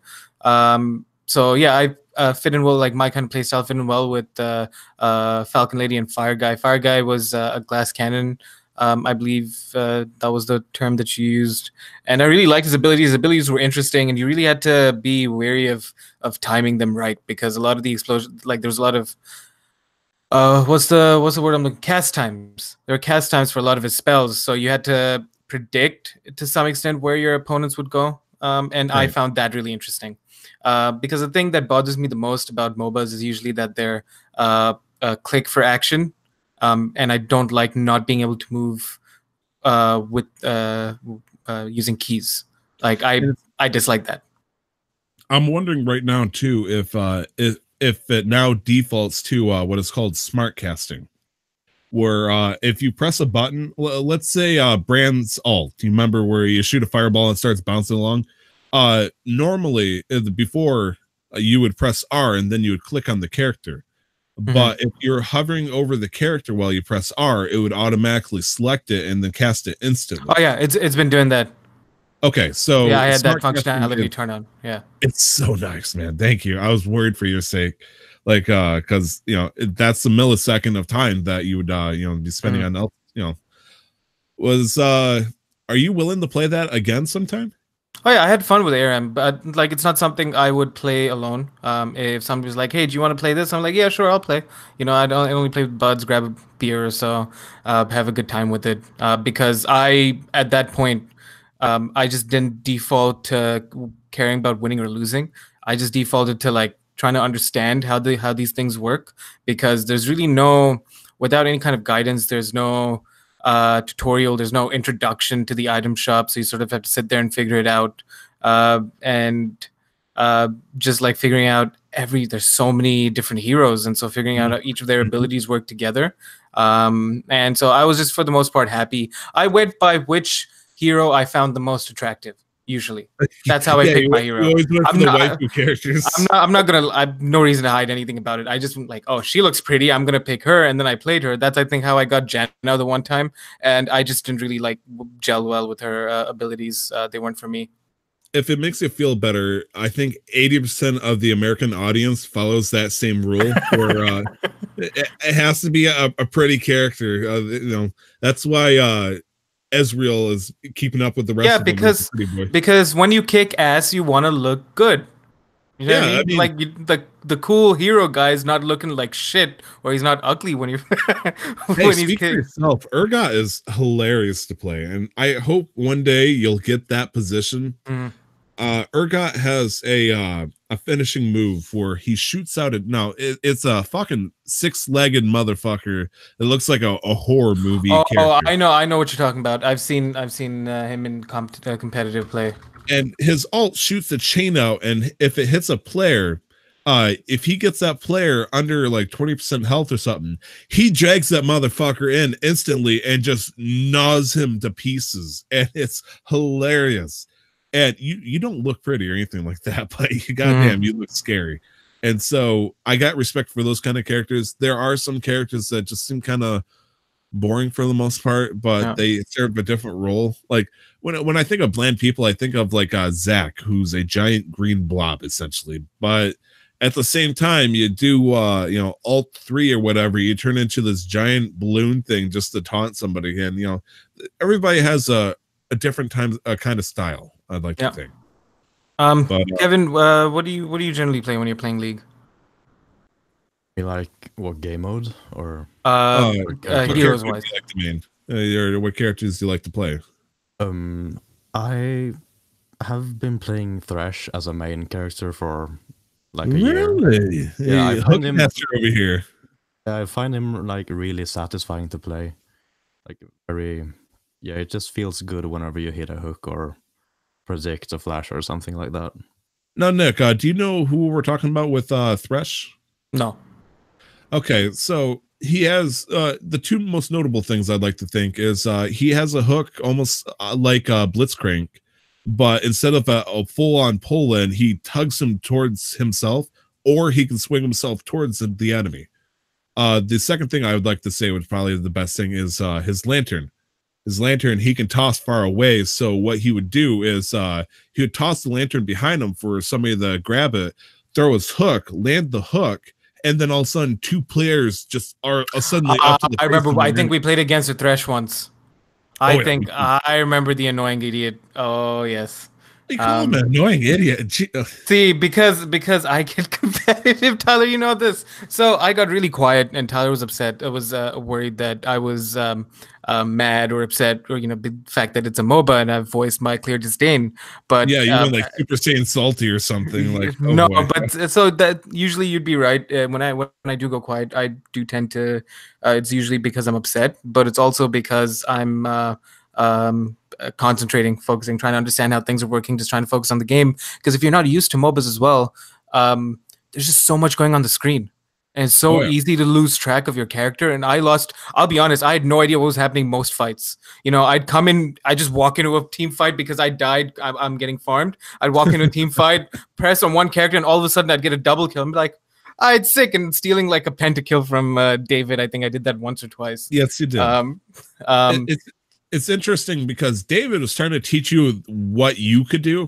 So yeah, I fit in well, like my kind of playstyle fit in well with Falcon Lady and Fire Guy. Fire Guy was a glass cannon. I believe that was the term that you used. And I really liked his abilities. His abilities were interesting, and you really had to be wary of timing them right, because a lot of the explosions, like there was a lot of what's the word I'm looking, cast times. There were cast times for a lot of his spells, so you had to predict to some extent where your opponents would go. And I found that really interesting. Because the thing that bothers me the most about MOBAs is usually that they're a click for action, and I don't like not being able to move with using keys. Like I dislike that. I'm wondering right now too if it now defaults to what is called smart casting, where if you press a button, let's say Brand's alt, you remember where you shoot a fireball and it starts bouncing along. Normally before you would press R and then you would click on the character. But if you're hovering over the character while you press R, it would automatically select it and then cast it instantly. Oh yeah, it's been doing that. Okay, so yeah, I had that functionality turned on. Yeah, it's so nice, man. Thank you. I was worried for your sake, like, because that's the millisecond of time that you would be spending on, was are you willing to play that again sometime? Oh yeah, I had fun with ARAM, but like it's not something I would play alone. If somebody was like, "Hey, do you want to play this?" I'm like, "Yeah, sure, I'll play." I only play with buds, grab a beer or so, have a good time with it. Because at that point, I just didn't default to caring about winning or losing. I just defaulted to like trying to understand how these things work, because there's really without any kind of guidance, there's no tutorial, there's no introduction to the item shop, so you sort of have to sit there and figure it out, and just like figuring out there's so many different heroes, and so figuring out how each of their abilities work together, and so I was just for the most part happy. I went by which hero I found the most attractive. Usually, that's how I pick my hero. I'm not gonna. I've no reason to hide anything about it. I just like, oh, she looks pretty. I'm gonna pick her, and then I played her. That's I think how I got Janna the one time, and I just didn't really like gel well with her abilities. They weren't for me. If it makes you feel better, I think 80% of the American audience follows that same rule. Where it has to be a pretty character. That's why. Ezreal is keeping up with the rest of them. Because when you kick ass, you want to look good. You know what I mean? Like the cool hero guy is not looking like shit, or he's not ugly when you when he's for yourself. Urgot is hilarious to play, and I hope one day you'll get that position. Urgot has a finishing move where he shoots out it's a fucking 6-legged motherfucker. It looks like a horror movie. Oh, I know what you're talking about. I've seen him in competitive play. And his ult shoots the chain out, and if it hits a player, if he gets that player under like 20% health or something, he drags that motherfucker in instantly and just gnaws him to pieces, and it's hilarious. And you don't look pretty or anything like that, but goddamn, you look scary. And so I got respect for those kind of characters. There are some characters that just seem kind of boring for the most part, but they serve a different role. Like when I think of bland people, I think of like Zach, who's a giant green blob essentially. But at the same time, you do Alt 3 or whatever, you turn into this giant balloon thing just to taunt somebody. And everybody has a different kind of style, I'd like to think. Kevin, what do you generally play when you're playing League? You like what game mode or heroes wise? Like to main? What characters do you like to play? I have been playing Thresh as a main character for like a year. Really? Yeah, I find him over here. I find him like really satisfying to play. Like it just feels good whenever you hit a hook or predict a flash or something like that. Now, Nick, do you know who we're talking about with Thresh? No. Okay, so he has the two most notable things I'd like to think is he has a hook almost like Blitzcrank, but instead of a full-on pull-in, he tugs him towards himself, or he can swing himself towards the enemy. The second thing I would like to say, which probably the best thing, is his lantern. His lantern, he can toss far away. So what he would do is he would toss the lantern behind him for somebody to grab it, throw his hook, land the hook, and then all of a sudden 2 players just are suddenly up to the I remember. I think we played against a Thresh once. I remember the annoying idiot. Oh yes. You call him an annoying idiot. See, because I get competitive, Tyler, you know this. So I got really quiet, and Tyler was upset. I was worried that I was mad or upset, or the fact that it's a MOBA, and I've voiced my clear disdain. But yeah, you went like Super Saiyan salty or something. Like no, boy. But so that usually you'd be right. When I do go quiet, I do tend to. It's usually because I'm upset, but it's also because I'm concentrating, focusing, trying to understand how things are working, just trying to focus on the game. Because if you're not used to MOBAs as well, there's just so much going on the screen. And it's so easy to lose track of your character. And I'll be honest, I had no idea what was happening most fights. You know, I'd come in, I just walk into a team fight because I died, I'm getting farmed. I'd walk into a team fight, press on one character, and all of a sudden I'd get a double kill. I'm like, I'd sick, and stealing like a pentakill from David. I think I did that once or twice. Yes, you did. It's interesting because David was trying to teach you what you could do.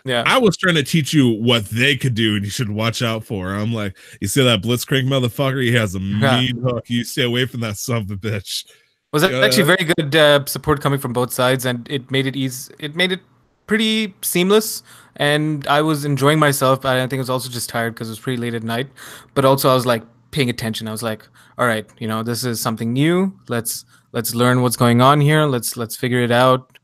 Yeah, I was trying to teach you what they could do, and you should watch out for. I'm like, you see that Blitzcrank motherfucker? He has a mean hook. You stay away from that son of a bitch. Was actually very good support coming from both sides, and it made it easy. It made it pretty seamless, and I was enjoying myself. I think I was also just tired because it was pretty late at night, but also I was like paying attention. I was like, all right, you know, this is something new. Let's learn what's going on here. Let's figure it out.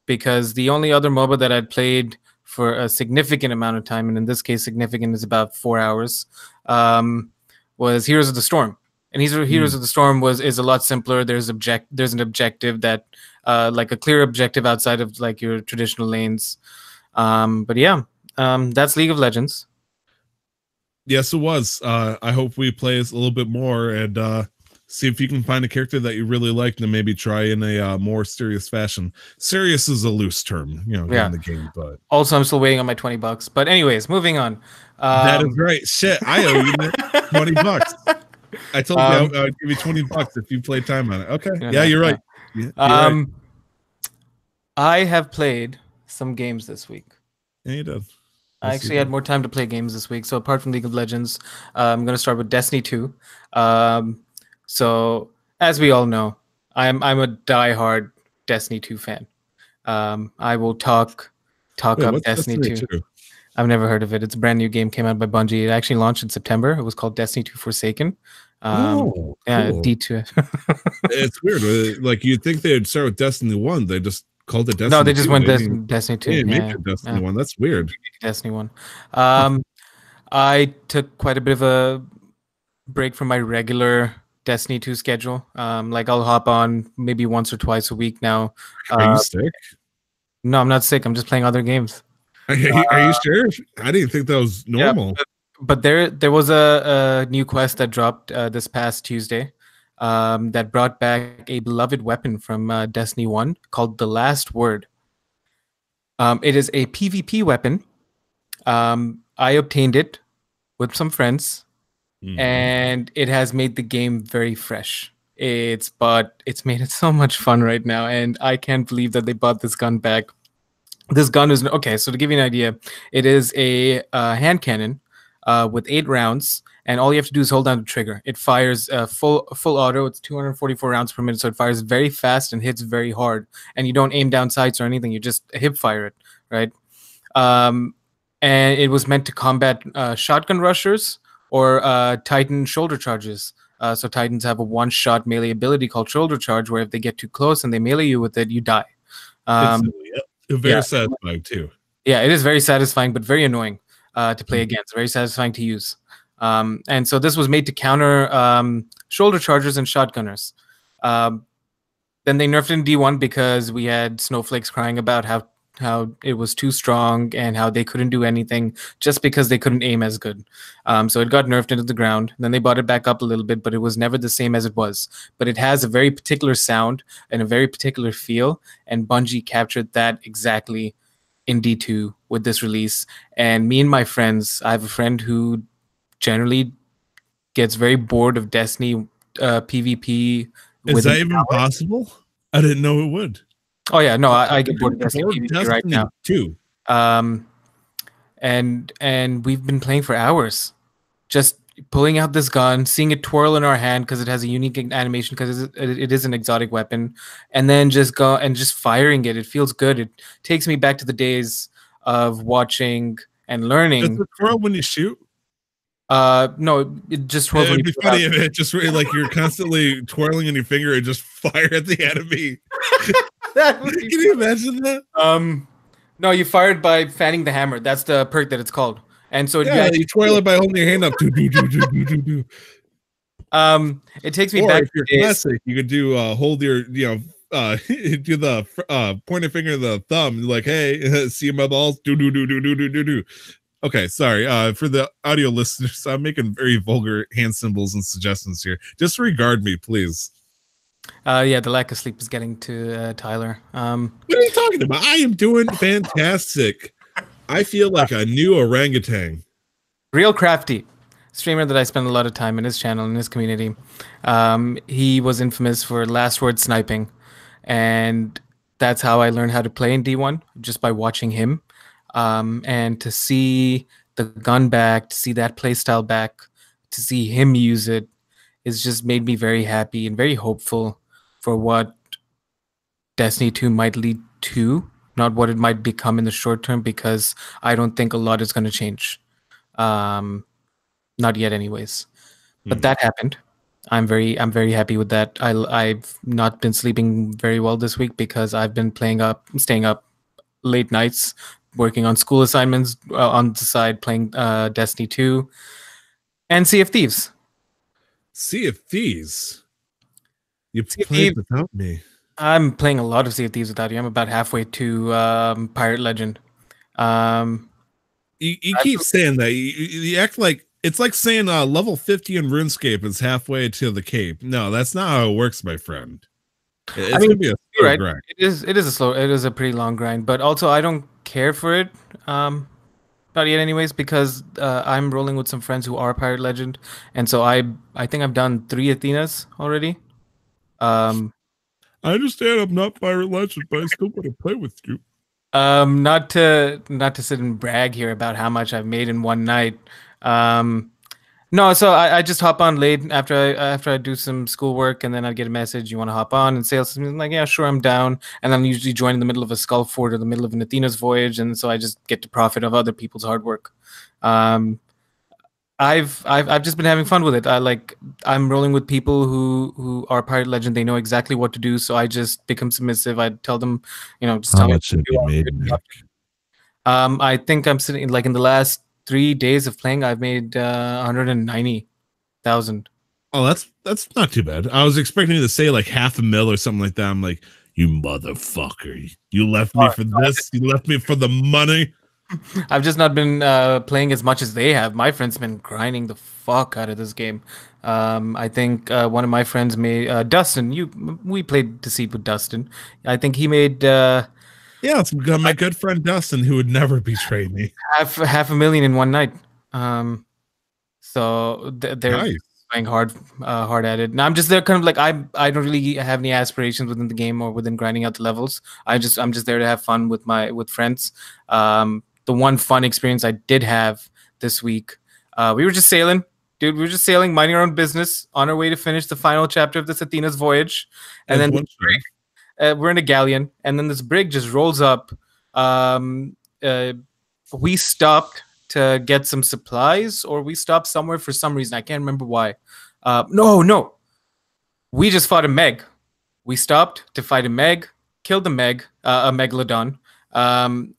Because the only other MOBA that I'd played for a significant amount of time, and in this case, significant is about 4 hours, was Heroes of the Storm. And Heroes of the Storm is a lot simpler. There's an objective that, like a clear objective outside of like your traditional lanes. But yeah, that's League of Legends. Yes, it was. I hope we play this a little bit more and see if you can find a character that you really like and maybe try in a more serious fashion. Serious is a loose term, you know, in the game. But also, I'm still waiting on my $20. But anyways, moving on. That is right. Shit, I owe you $20. I told you I would give you $20 if you played time on it. Okay, yeah, you're right. Yeah, you're right. I have played some games this week. Yeah, you did. I actually had more time to play games this week. So apart from League of Legends, I'm going to start with Destiny 2. So as we all know, I'm a diehard Destiny 2 fan. I will talk up Destiny 2. I've never heard of it. It's a brand new game, came out by Bungie. It actually launched in September. It was called Destiny 2 Forsaken. Yeah, cool. D2. It's weird. Like you'd think they'd start with Destiny 1. They just called it Destiny 2. No, they just went Destiny 2. Yeah, make it Destiny 1. That's weird. Destiny 1. I took quite a bit of a break from my regular Destiny 2 schedule. Like I'll hop on maybe once or twice a week now. Are you sick? No, I'm not sick. I'm just playing other games. Are you sure? I didn't think that was normal. Yeah, but there was a new quest that dropped this past Tuesday that brought back a beloved weapon from Destiny 1 called the Last Word. It is a PvP weapon. I obtained it with some friends, and it has made the game very fresh. It's made it so much fun right now, and I can't believe that they brought this gun back. This gun is okay. So to give you an idea, it is a hand cannon with 8 rounds, and all you have to do is hold down the trigger. It fires full auto. It's 244 rounds per minute, so it fires very fast and hits very hard. And you don't aim down sights or anything. You just hip fire it, right? And it was meant to combat shotgun rushers or Titan shoulder charges. So Titans have a one-shot melee ability called shoulder charge, where if they get too close and they melee you with it, you die. Very satisfying too. Yeah, it is very satisfying, but very annoying to play against. Very satisfying to use. And so this was made to counter shoulder chargers and shotgunners. Then they nerfed it in D1 because we had snowflakes crying about how it was too strong and how they couldn't do anything just because they couldn't aim as good. So it got nerfed into the ground. Then they brought it back up a little bit, but it was never the same as it was. But it has a very particular sound and a very particular feel, and Bungie captured that exactly in D2 with this release. And me and my friends, I have a friend who generally gets very bored of Destiny PvP. Is that even possible? I didn't know it would. Oh yeah, no, I get bored of Destiny right now too. And we've been playing for hours, just pulling out this gun, seeing it twirl in our hand because it has a unique animation because it is an exotic weapon, and then just firing it. It feels good. It takes me back to the days of watching and learning. Does it twirl when you shoot? No, it just twirls. It'd be funny if it just really like you're constantly twirling in your finger and just fire at the enemy. Can you imagine that? No, you fired by fanning the hammer. That's the perk that it's called. And so you twirl it by holding your hand up. It takes me back. If you're classic, you could do hold your do the pointer finger, the thumb, like, hey, see my balls, do. Okay, sorry. For the audio listeners, I'm making very vulgar hand symbols and suggestions here. Disregard me, please. Yeah, the lack of sleep is getting to Tyler. What are you talking about? I am doing fantastic. I feel like a new orangutan. Real Crafty, streamer that I spend a lot of time in his channel, in his community. He was infamous for last word sniping, and that's how I learned how to play in D1, just by watching him. And to see the gun back, to see that playstyle back, to see him use it, has just made me very happy and very hopeful for what Destiny 2 might lead to, not what it might become in the short term, because I don't think a lot is going to change. Not yet anyways. But that happened. I'm very happy with that. I've not been sleeping very well this week because I've been staying up late nights, working on school assignments, on the side playing Destiny 2 and Sea of Thieves. Sea of Thieves? You played without me. I'm playing a lot of Sea of Thieves without you. I'm about halfway to Pirate Legend. You keep saying that. You act like it's like saying level 50 in RuneScape is halfway to the Cape. No, that's not how it works, my friend. It's gonna be a slow grind. It is a pretty long grind, but also I don't care for it. Not yet anyways, because I'm rolling with some friends who are Pirate Legend, and so I think I've done 3 Athenas already. I understand I'm not Pirate Legend, but I still want to play with you. Not to sit and brag here about how much I've made in one night. No, so I just hop on late after I do some schoolwork, and then I get a message, you want to hop on and sail something? I'm like, yeah, sure, I'm down. And I'm usually join in the middle of a Skull Fort or the middle of an Athena's voyage, and so I just get to profit of other people's hard work. I've just been having fun with it. I'm rolling with people who are Pirate Legend. They know exactly what to do, so I just become submissive. I tell them, just tell me what to do. I think I'm sitting like in the last 3 days of playing, I've made 190,000. Oh, that's not too bad. I was expecting you to say like $500,000 or something like that. I'm like, you motherfucker! You left me for this. You left me for the money. I've just not been playing as much as they have. My friend's been grinding the fuck out of this game. I think one of my friends made Dustin. We played Deceit with Dustin. I think he made. Yeah, it's my good friend Dustin, who would never betray me. Half a million in one night. So they're nice. Playing hard at it. Now I'm just there, kind of like I don't really have any aspirations within the game or within grinding out the levels. I'm just there to have fun with friends. The one fun experience I did have this week, we were just sailing, dude. We were just sailing, minding our own business, on our way to finish the final chapter of this Athena's voyage, and then we're in a galleon, and then this brig just rolls up. We stopped to get some supplies, or we stopped somewhere for some reason. I can't remember why. No. We just fought a Meg. We stopped to fight a Meg, killed the Meg, a Megalodon,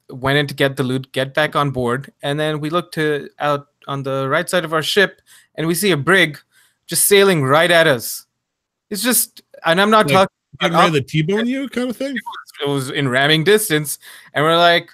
went in to get the loot, get back on board, and then we looked out on the right side of our ship, and we see a brig just sailing right at us. It's just, and I'm not talking about the T-bone you kind of thing. It was in ramming distance, and we're like,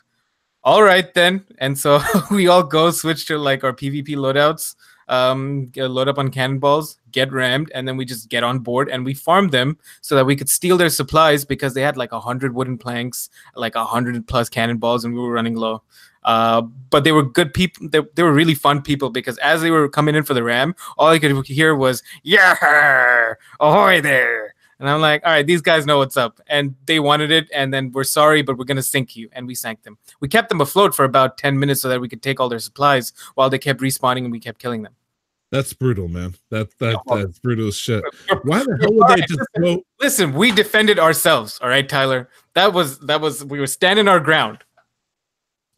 all right then. And so we all go switch to like our PvP loadouts, load up on cannonballs, get rammed, and then we just get on board and we farm them so that we could steal their supplies, because they had like 100 wooden planks, like 100+ cannonballs, and we were running low. But they were good people. They were really fun people, because as they were coming in for the ram, all I could hear was, yeah, ahoy there. And I'm like, all right, these guys know what's up. And they wanted it, and then we're sorry, but we're going to sink you. And we sank them. We kept them afloat for about 10 minutes so that we could take all their supplies while they kept respawning, and we kept killing them. That's brutal, man. That's brutal as shit. Why the hell would they just go? Listen, we defended ourselves, all right, Tyler? That was we were standing our ground.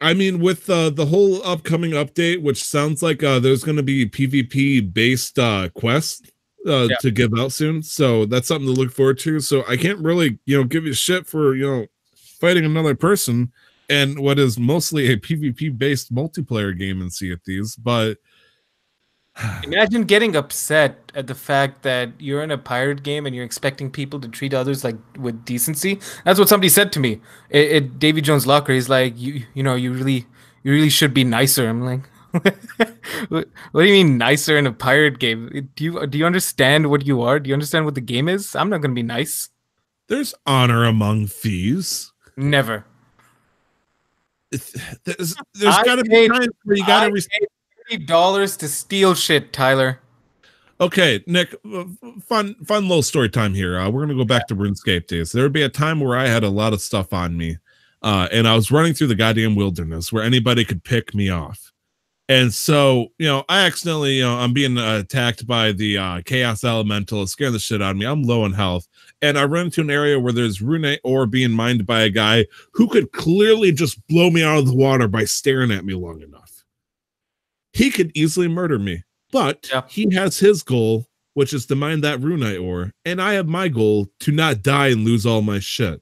I mean, with the whole upcoming update, which sounds like there's going to be PvP-based quests to give out soon, so that's something to look forward to. So I can't really, give you shit for fighting another person and what is mostly a PvP-based multiplayer game in Sea of Thieves. But Imagine getting upset at the fact that you're in a pirate game and you're expecting people to treat others like with decency. That's what somebody said to me at Davy Jones' locker. He's like, you know, you really should be nicer. I'm like, what do you mean nicer in a pirate game? Do you understand what you are? Do you understand what the game is? I'm not gonna be nice. There's honor among thieves. Never. There's I got to be paid- times where you got I to. paid $30 to steal shit, Tyler. Okay, Nick, fun little story time here. We're gonna go back to RuneScape days. There would be a time where I had a lot of stuff on me, and I was running through the goddamn wilderness where anybody could pick me off. And so, I accidentally, I'm being attacked by the Chaos Elemental. It's scaring the shit out of me. I'm low in health. And I run into an area where there's rune ore being mined by a guy who could clearly just blow me out of the water by staring at me long enough. He could easily murder me, but he has his goal, which is to mine that rune ore. And I have my goal to not die and lose all my shit.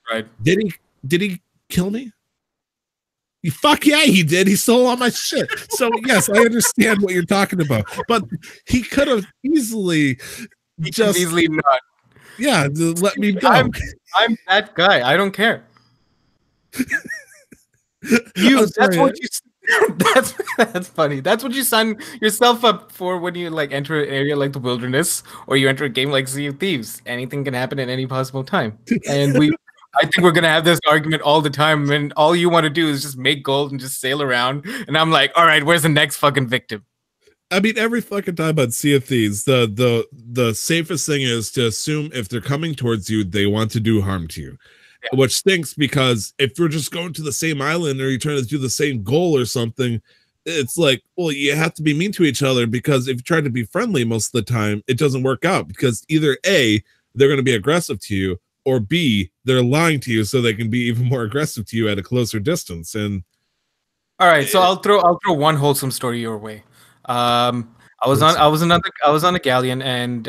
Right. Did he kill me? Fuck yeah, he did. He stole all my shit. So yes, I understand what you're talking about. But he could have easily Easily not. Yeah, let me go. I'm that guy. I don't care. That's what you. That's funny. That's what you sign yourself up for when you like enter an area like the wilderness, or you enter a game like Sea of Thieves. Anything can happen at any possible time, and I think we're gonna have this argument all the time, and all you want to do is just make gold and just sail around. And I'm like, all right, where's the next fucking victim? I mean, every fucking time on Sea of Thieves, the safest thing is to assume if they're coming towards you, they want to do harm to you. Yeah. Which stinks because if you're just going to the same island or you're trying to do the same goal or something, it's like, well, you have to be mean to each other, because if you try to be friendly most of the time, it doesn't work out, because either A, they're going to be aggressive to you, or B, they're lying to you so they can be even more aggressive to you at a closer distance. And all right, so I'll throw one wholesome story your way. I was on a galleon, and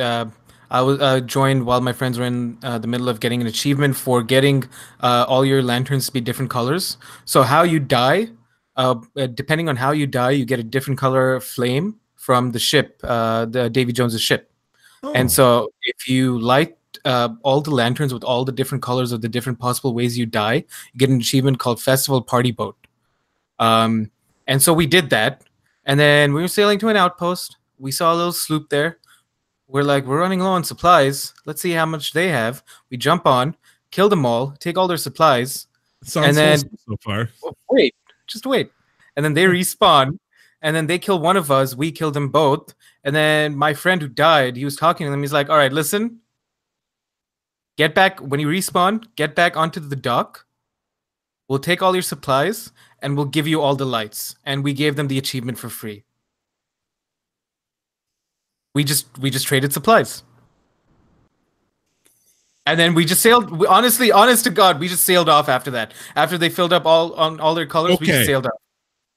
I was joined while my friends were in the middle of getting an achievement for getting all your lanterns to be different colors. So how you die, depending on how you die, you get a different color flame from the ship, the Davy Jones's ship. Oh. And so if you light all the lanterns with all the different colors of the different possible ways you die, you get an achievement called Festival Party Boat. And so we did that. And then we were sailing to an outpost. We saw a little sloop there. We're like, we're running low on supplies. Let's see how much they have. We jump on, kill them all, take all their supplies. Sounds and then so far. Just wait. And then they respawn. And then they kill one of us. We killed them both. And then my friend who died, he was talking to them. He's like, all right, listen. Get back. When you respawn, get back onto the dock. We'll take all your supplies, and we'll give you all the lights. And we gave them the achievement for free. We just traded supplies. And then we just sailed. Honest to God, we just sailed off after that. After they filled up all their colors, we just sailed off.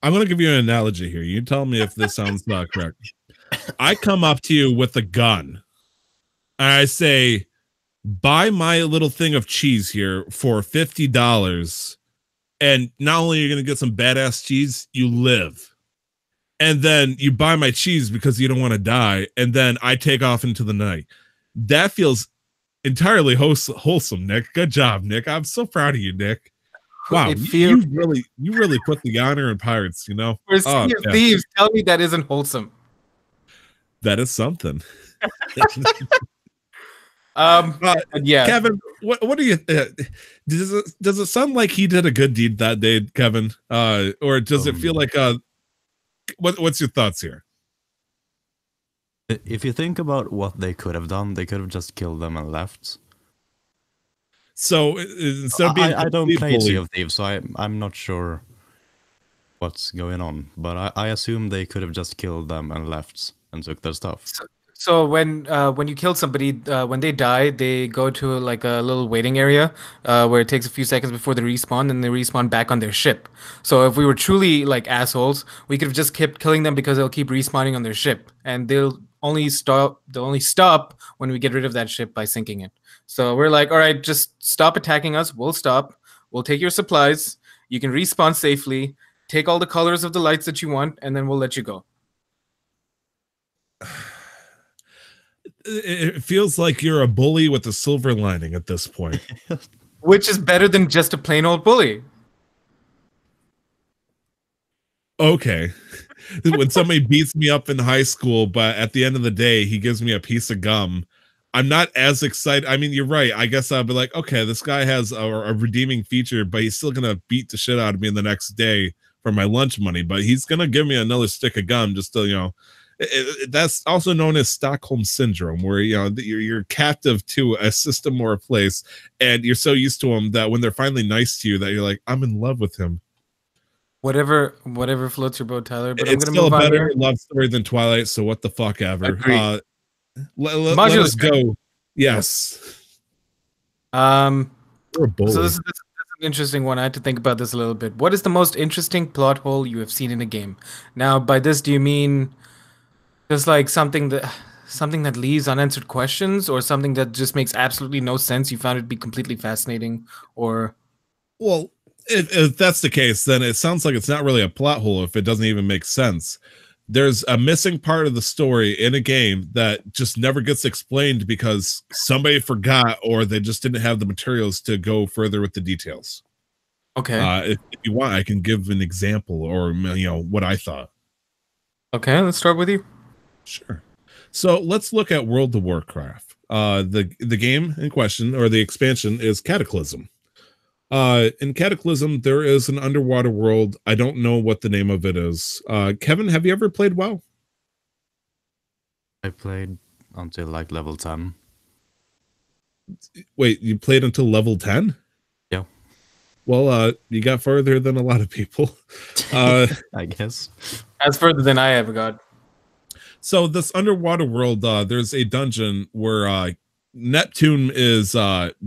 I'm going to give you an analogy here. You tell me if this sounds correct. I come up to you with a gun, and I say, buy my little thing of cheese here for $50. And not only are you going to get some badass cheese, you live. And then you buy my cheese because you don't want to die. And then I take off into the night. That feels entirely wholesome, Nick. Good job, Nick. I'm so proud of you, Nick. Wow, you really put the honor in pirates, you know? For Sea of Thieves, tell me that isn't wholesome. That is something. Yeah, Kevin, what do you does it sound like he did a good deed that day, Kevin, or does it feel like what's your thoughts here? If you think about what they could have done, they could have just killed them and left. So instead of being I don't play Sea of Thieves, so I'm not sure what's going on, but I assume they could have just killed them and left and took their stuff. So when you kill somebody, when they die, they go to like a little waiting area where it takes a few seconds before they respawn, and they respawn back on their ship. So if we were truly like assholes, we could have just kept killing them because they'll keep respawning on their ship, and they'll only stop when we get rid of that ship by sinking it. So we're like, all right, just stop attacking us. We'll stop. We'll take your supplies. You can respawn safely. Take all the colors of the lights that you want, and then we'll let you go. It feels like you're a bully with a silver lining at this point. Which is better than just a plain old bully. Okay. When somebody beats me up in high school, but at the end of the day, he gives me a piece of gum, I'm not as excited. I mean, you're right. I guess I'll be like, okay, this guy has a redeeming feature, but he's still going to beat the shit out of me the next day for my lunch money. But he's going to give me another stick of gum just to, that's also known as Stockholm syndrome, where you're captive to a system or a place, and you're so used to them that when they're finally nice to you, that you're like, I'm in love with him. Whatever floats your boat, Tyler. But It's I'm gonna still move a on better here. love story than Twilight, so what the fuck ever. Agreed. Let us go. Yes. You're a bully. So this is an interesting one. I had to think about this a little bit. What is the most interesting plot hole you have seen in a game? Now, by this, do you mean just like something that leaves unanswered questions, or something that just makes absolutely no sense? You found it to be completely fascinating, or well, if that's the case, then it sounds like it's not really a plot hole if it doesn't even make sense. There's a missing part of the story in a game that just never gets explained because somebody forgot or they just didn't have the materials to go further with the details. okay, If you want, I can give an example or what I thought. okay, let's start with you. Sure. So let's look at World of Warcraft. The game in question, or the expansion, is Cataclysm. In Cataclysm, there is an underwater world. I don't know what the name of it is. Kevin, have you ever played WoW? I played until like level 10. Wait, you played until level 10? Yeah. Well, you got further than a lot of people. I guess. That's further than I ever got. So this underwater world, there's a dungeon where Neptune is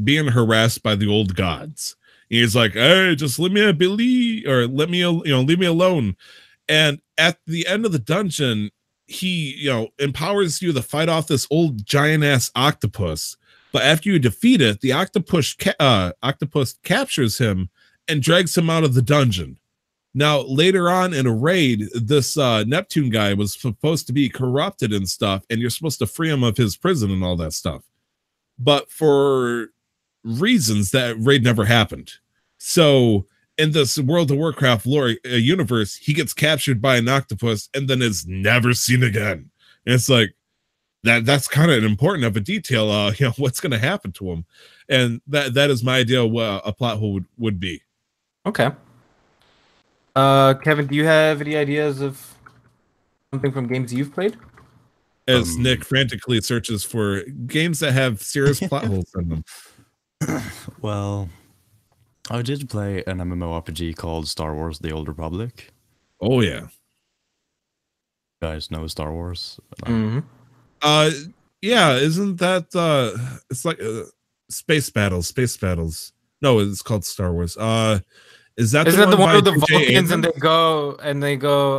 being harassed by the old gods. He's like, "Hey, just let me believe, or let me, leave me alone." And at the end of the dungeon, he, empowers you to fight off this old giant ass octopus. But after you defeat it, the octopus captures him and drags him out of the dungeon. Now, later on in a raid, this Neptune guy was supposed to be corrupted and stuff, and you're supposed to free him of his prison and all that stuff. But for reasons, that raid never happened. So in this World of Warcraft lore universe, he gets captured by an octopus and then is never seen again. And it's like that's kind of important of a detail. What's going to happen to him, and that is my idea of what a plot hole would be. Okay. Kevin, do you have any ideas of something from games you've played? As Nick frantically searches for games that have serious plot holes in them. Well, I did play an MMORPG called Star Wars: The Old Republic. Oh yeah. You guys know Star Wars? Mm-hmm. Yeah, isn't that it's like space battles. No, it's called Star Wars. Is that Isn't that the one with the J.J. Vulcans and Abrams? they go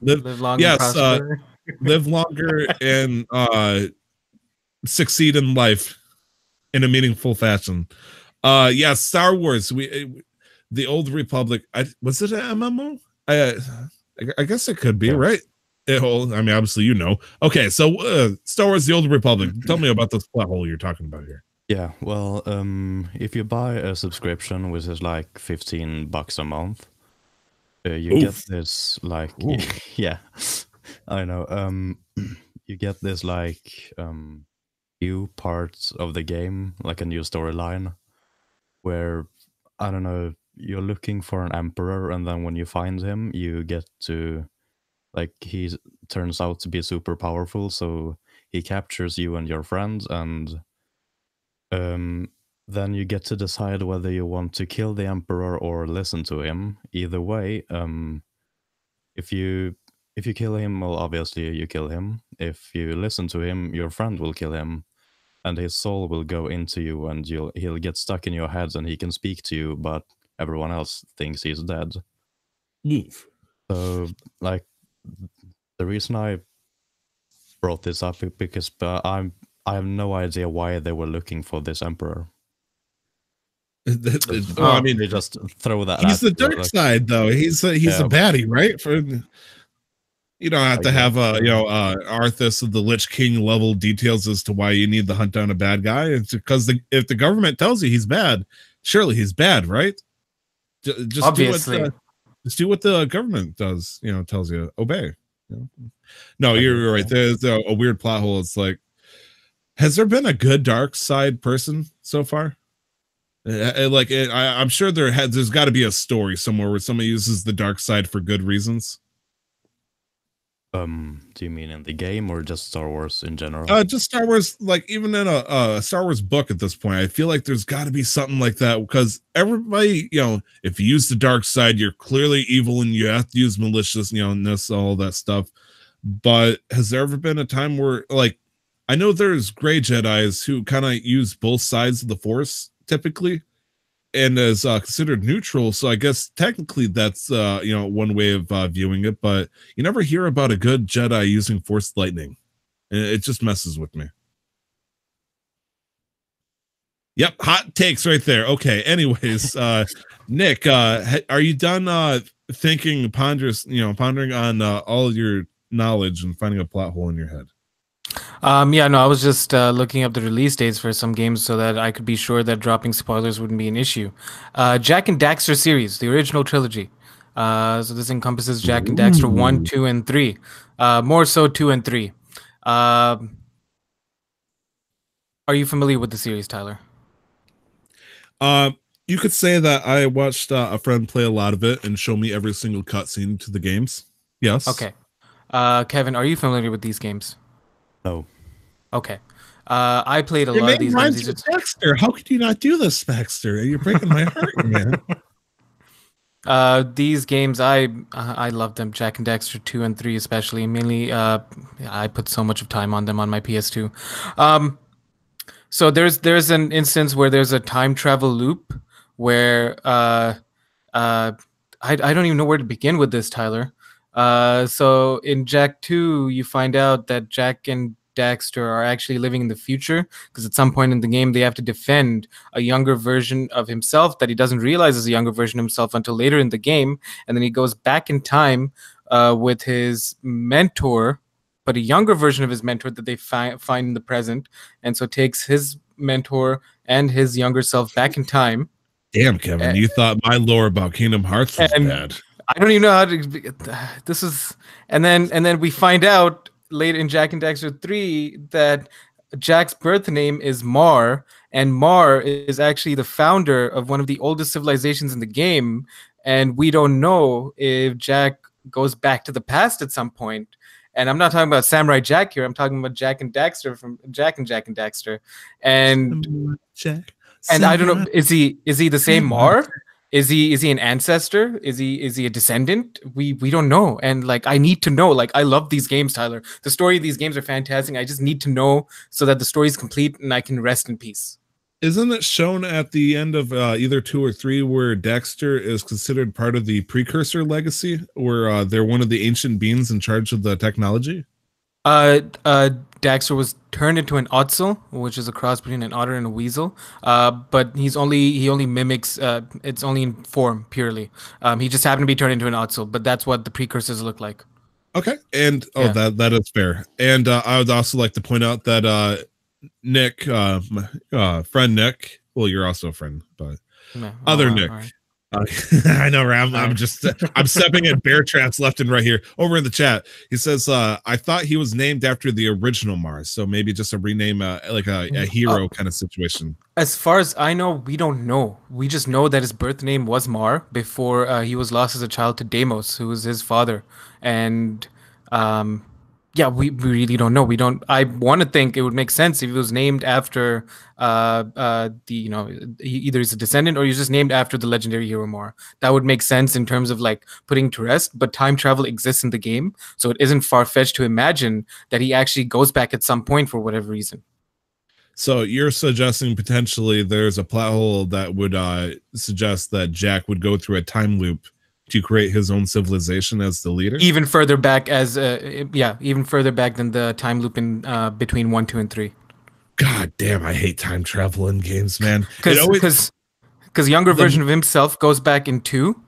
live long and prosper? Live longer and succeed in life in a meaningful fashion. Yeah, Star Wars. The Old Republic. Was it an MMO? I guess it could be, yeah. Right? I mean, obviously, Okay, so Star Wars: The Old Republic. Tell me about this plot hole you're talking about here. Yeah, well, if you buy a subscription, which is like $15 a month, you get this like yeah, I know. You get this like new parts of the game, like a new storyline, where I don't know, you're looking for an emperor, and then when you find him, you get to like he turns out to be super powerful, so he captures you and your friends, and then you get to decide whether you want to kill the emperor or listen to him. Either way, if you kill him, well, obviously you kill him. If you listen to him, your friend will kill him, and his soul will go into you, and he'll get stuck in your head, and he can speak to you, but everyone else thinks he's dead. Move. So, like, the reason I brought this up is because I have no idea why they were looking for this emperor. I mean, they just throw that. He's the dark side, though. He's a baddie, right? You don't have to have Arthas of the Lich King level details as to why you need to hunt down a bad guy. It's because if the government tells you he's bad, surely he's bad, right? Just Obviously. just do what the government does. Tells you obey. No, you're right. There's a weird plot hole. It's like, has there been a good dark side person so far? I'm sure there's got to be a story somewhere where somebody uses the dark side for good reasons. Do you mean in the game or just Star Wars in general? Just Star Wars, like even in a Star Wars book at this point, I feel like there's got to be something like that because everybody, if you use the dark side, you're clearly evil and you have to use maliciousness, all that stuff. But has there ever been a time where, like, I know there's gray Jedis who kind of use both sides of the Force typically, and is considered neutral, so I guess technically that's one way of viewing it, but you never hear about a good Jedi using Force lightning, and it just messes with me. Yep, hot takes right there. Okay, anyways, Nick, are you done pondering on all your knowledge and finding a plot hole in your head? Yeah, no, I was just looking up the release dates for some games so that I could be sure that dropping spoilers wouldn't be an issue. Jak and Daxter series, the original trilogy. So this encompasses Jak and Daxter 1, 2, and 3. More so 2 and 3. Are you familiar with the series, Tyler? You could say that I watched a friend play a lot of it and show me every single cutscene to the games. Yes. Okay. Kevin, are you familiar with these games? No. Okay. I played a lot of these games. Baxter. How could you not do this, Baxter? You're breaking my heart, man. These games, I love them. Jak and Daxter 2 and 3 especially. Mainly, I put so much of time on them on my PS2. So there's an instance where there's a time travel loop where I don't even know where to begin with this, Tyler. So in Jak 2, you find out that Jak and Daxter are actually living in the future because at some point in the game they have to defend a younger version of himself that he doesn't realize is a younger version of himself until later in the game, and then he goes back in time with his mentor, but a younger version of his mentor that they find in the present, and so takes his mentor and his younger self back in time. Damn, Kevin, you thought my lore about Kingdom Hearts was bad. I don't even know how to. This is, and then we find out later in Jak and Daxter 3 that Jak's birth name is Mar, and Mar is actually the founder of one of the oldest civilizations in the game, and we don't know if Jak goes back to the past at some point. And I'm not talking about Samurai Jack here. I'm talking about Jak and Daxter from Jak and Daxter, and Jack. And I don't know, is he the same Mar? Is he an ancestor? Is he a descendant? We don't know. And like, I need to know. Like, I love these games, Tyler. The story of these games are fantastic. I just need to know so that the story is complete and I can rest in peace. Isn't it shown at the end of either 2 or 3 where Daxter is considered part of the precursor legacy, where they're one of the ancient beings in charge of the technology? Daxter was turned into an Ottsel, which is a cross between an otter and a weasel. But he only mimics. It's only in form purely. He just happened to be turned into an Ottsel, but that's what the precursors look like. Okay, and that is fair. And I would also like to point out that Nick, my friend Nick. Well, you're also a friend, but other Nick. Right. I know, Ram. I'm stepping in bear traps left and right here. Over in the chat, he says, "I thought he was named after the original Mars, so maybe just a rename, like a hero kind of situation." As far as I know, we don't know. We just know that his birth name was Mar before he was lost as a child to Deimos, who was his father, and yeah, we really don't know. We don't. I want to think it would make sense if it was named after either he's a descendant or he's just named after the legendary hero Mar. That would make sense in terms of like putting to rest. But time travel exists in the game, so it isn't far fetched to imagine that he actually goes back at some point for whatever reason. So you're suggesting potentially there's a plot hole that would suggest that Jak would go through a time loop to create his own civilization as the leader? Even further back even further back than the time loop in between 1, 2, and 3. God damn, I hate time travel in games, man. Because younger version of himself goes back in 2,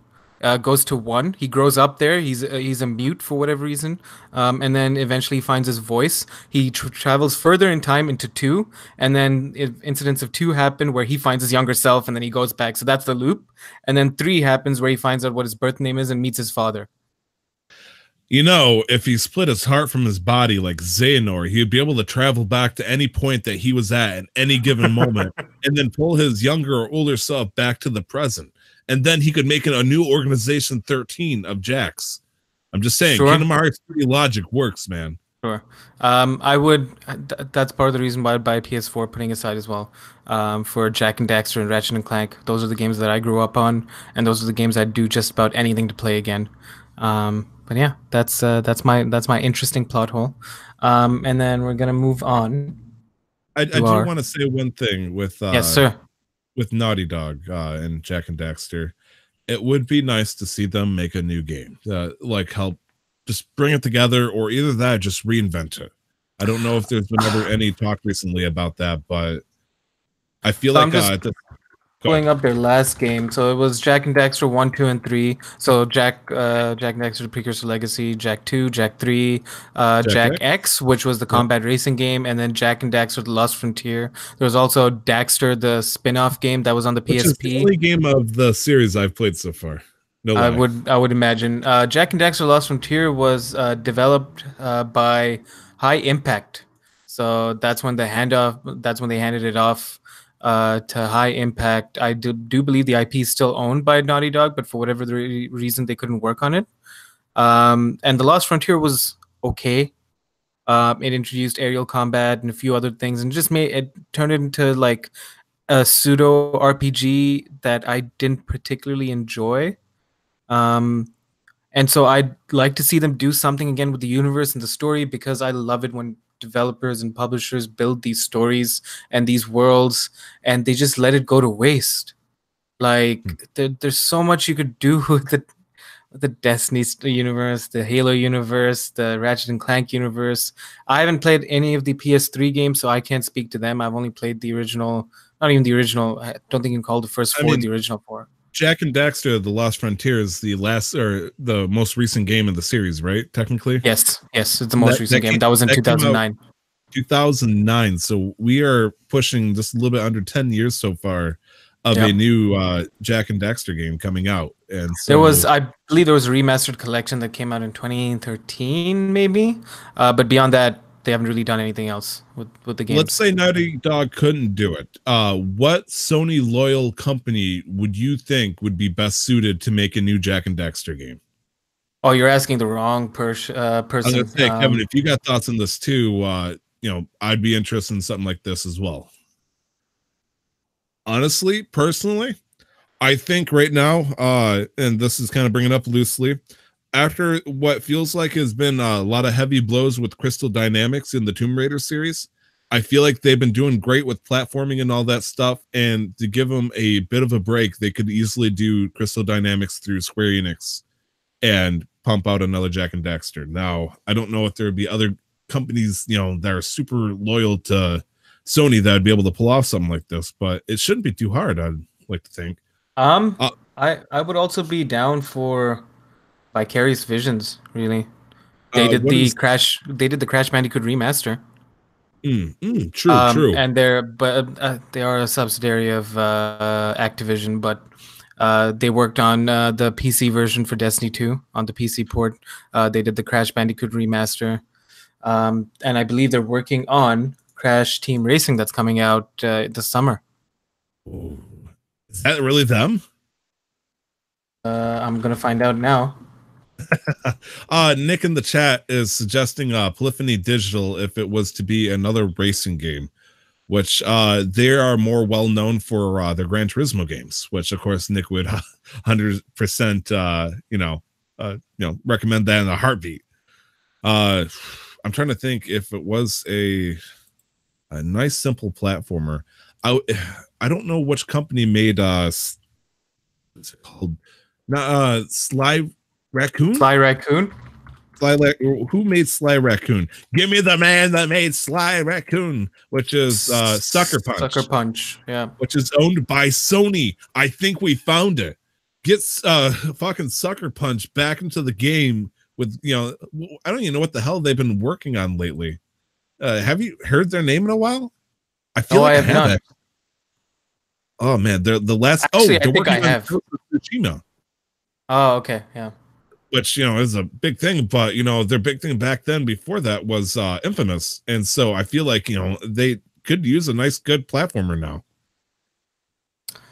goes to 1. He grows up there. He's a mute for whatever reason, and then eventually finds his voice. He travels further in time into 2, and then incidents of 2 happen where he finds his younger self, and then he goes back. So that's the loop. And then 3 happens where he finds out what his birth name is and meets his father. You know, if he split his heart from his body like Xehanort, he'd be able to travel back to any point that he was at any given moment and then pull his younger or older self back to the present. And then he could make it a new Organization 13 of Jax. I'm just saying, Sure. Kingdom Hearts 3 logic works, man. Sure. I would. That's part of the reason why I'd buy PS4, putting aside as well, for Jak and Daxter and Ratchet and Clank. Those are the games that I grew up on, and those are the games I'd do just about anything to play again. But yeah, that's my interesting plot hole. And then we're gonna move on. I do want to say one thing with yes, sir. With Naughty Dog and Jak and Daxter. It would be nice to see them make a new game, like help just bring it together, or either that, just reinvent it. I don't know if there's been ever any talk recently about that, but I feel like pulling up their last game. So it was Jak and Daxter 1, 2, and 3. So Jak and Daxter, the Precursor Legacy, Jak 2, Jak 3, Jak X, which was the combat racing game, and then Jak and Daxter, the Lost Frontier. There was also Daxter, the spin-off game that was on the PSP. Is the only game of the series I've played so far. No lie. I would imagine. Jak and Daxter Lost Frontier was developed by High Impact. So that's when they handed it off to High Impact. I do believe the IP is still owned by Naughty Dog, but for whatever the reason, they couldn't work on it. And the Lost Frontier was okay. It introduced aerial combat and a few other things, and just turned it into like a pseudo RPG that I didn't particularly enjoy. And so I'd like to see them do something again with the universe and the story, because I love it when developers and publishers build these stories and these worlds and they just let it go to waste. Like there's so much you could do with the Destiny universe, the Halo universe, the Ratchet and Clank universe. I haven't played any of the PS3 games, so I can't speak to them. I've only played the original, not even the original. I don't think you can call the first 4 the original 4. Jak and Daxter, The Lost Frontier is the last or the most recent game in the series, right? Technically? Yes, it's the most recent game. That was in 2009. 2009. So we are pushing just a little bit under 10 years so far of a new Jak and Daxter game coming out. And so I believe there was a remastered collection that came out in 2013, maybe. But beyond that, they haven't really done anything else with the game. Let's say Naughty Dog couldn't do it. What Sony loyal company would you think would be best suited to make a new Jak and Daxter game? Oh, you're asking the wrong person. I'm gonna say, Kevin, if you got thoughts on this too, I'd be interested in something like this as well. Honestly, personally, I think right now, and this is kind of bringing it up loosely, after what feels like has been a lot of heavy blows with Crystal Dynamics in the Tomb Raider series, I feel like they've been doing great with platforming and all that stuff. And to give them a bit of a break, they could easily do Crystal Dynamics through Square Enix and pump out another Jak and Daxter. Now, I don't know if there would be other companies, that are super loyal to Sony that would be able to pull off something like this, but it shouldn't be too hard, I'd like to think. I would also be down for Vicarious Visions, really. They did the Crash Bandicoot remaster. True. And they are a subsidiary of Activision, but they worked on the PC version for Destiny 2 on the PC port. They did the Crash Bandicoot remaster. And I believe they're working on Crash Team Racing that's coming out this summer. Oh. Is that really them? I'm going to find out now. Nick in the chat is suggesting Polyphony Digital if it was to be another racing game, which they are more well known for their Gran Turismo games, which of course Nick would 100% recommend that in a heartbeat. I'm trying to think if it was a nice simple platformer. I don't know which company made what's it called? Sly Raccoon? Sly Raccoon? Who made Sly Raccoon? Give me the man that made Sly Raccoon, which is Sucker Punch. Sucker Punch, yeah. Which is owned by Sony. I think we found it. gets fucking Sucker Punch back into the game with, you know, I don't even know what the hell they've been working on lately. Have you heard their name in a while? I feel like I have not. Oh man, they're the last. Actually, they're I think I working on have. Tsushima. Oh, okay, yeah. Which, you know, is a big thing, but you know, their big thing back then before that was Infamous, and so I feel like, you know, they could use a nice, good platformer now.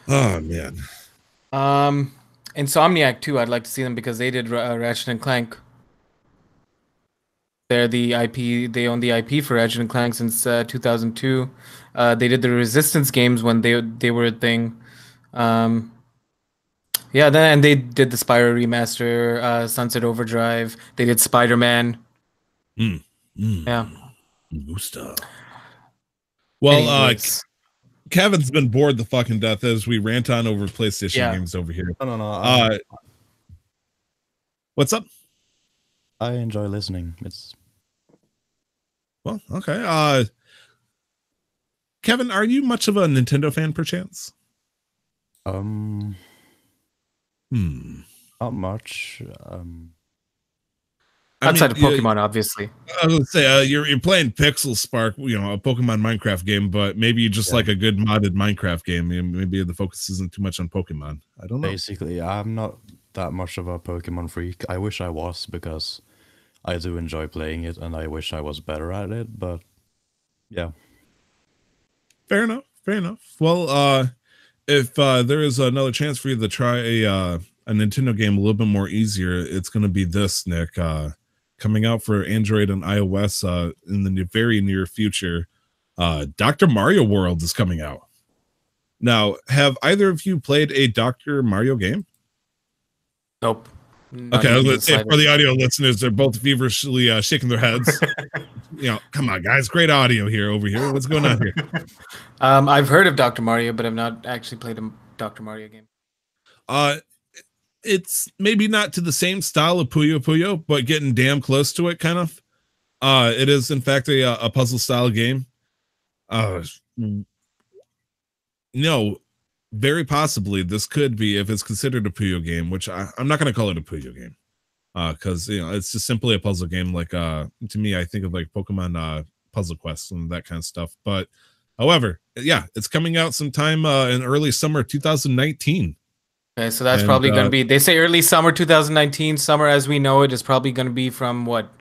Oh man. Insomniac too. I'd like to see them because they did Ratchet and Clank. They're the IP. They own the IP for Ratchet and Clank since 2002. They did the Resistance games when they were a thing. Yeah, then and they did the Spyro remaster, Sunset Overdrive. They did Spider-Man. Yeah. Gusta. Well, Kevin's been bored the fucking death as we rant on over PlayStation games over here. No. What's up? I enjoy listening. It's well, okay. Kevin, are you much of a Nintendo fan, perchance? Not much. Outside of Pokemon, obviously. I was gonna say you're playing Pixel Spark, you know, a Pokemon Minecraft game, but maybe you just like a good modded Minecraft game. Maybe the focus isn't too much on Pokemon. I don't know. Basically, I'm not that much of a Pokemon freak. I wish I was, because I do enjoy playing it, and I wish I was better at it. But yeah, fair enough. Fair enough. Well, if there is another chance for you to try a Nintendo game a little bit more easier, it's going to be this, Nick. Coming out for Android and iOS in the very near future. Dr. Mario World is coming out. Now, have either of you played a Dr. Mario game? Nope. Okay, I was going to say, for the audio listeners, they're both feverishly shaking their heads. You know, come on, guys. Great audio over here. What's going on here? I've heard of Dr. Mario, but I've not actually played a Dr. Mario game. It's maybe not to the same style of Puyo Puyo, but getting damn close to it, kind of. It is, in fact, a puzzle style game. No, very possibly this could be, if it's considered a Puyo game, which I'm not going to call it a Puyo game, because you know, it's just simply a puzzle game. Like to me, I think of like Pokemon Puzzle Quest and that kind of stuff. But however, yeah, it's coming out sometime in early summer 2019. Okay, so that's probably going to be, they say early summer 2019. Summer as we know it is probably going to be from what?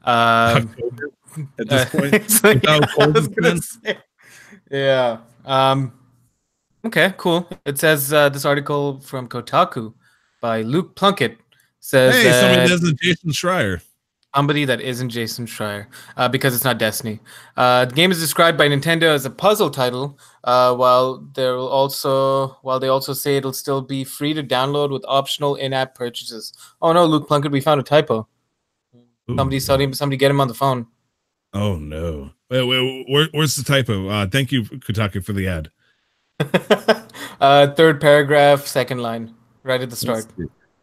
October at this point. Yeah. Okay, cool. It says this article from Kotaku by Luke Plunkett says, hey, somebody that isn't Jason Schreier. Somebody that isn't Jason Schreier, because it's not Destiny. The game is described by Nintendo as a puzzle title, while they also say it'll still be free to download with optional in-app purchases. Oh no, Luke Plunkett, we found a typo. Ooh. Somebody get him on the phone. Oh no! Wait, where's the typo? Thank you, Kotaku, for the ad. Third paragraph, second line, right at the start.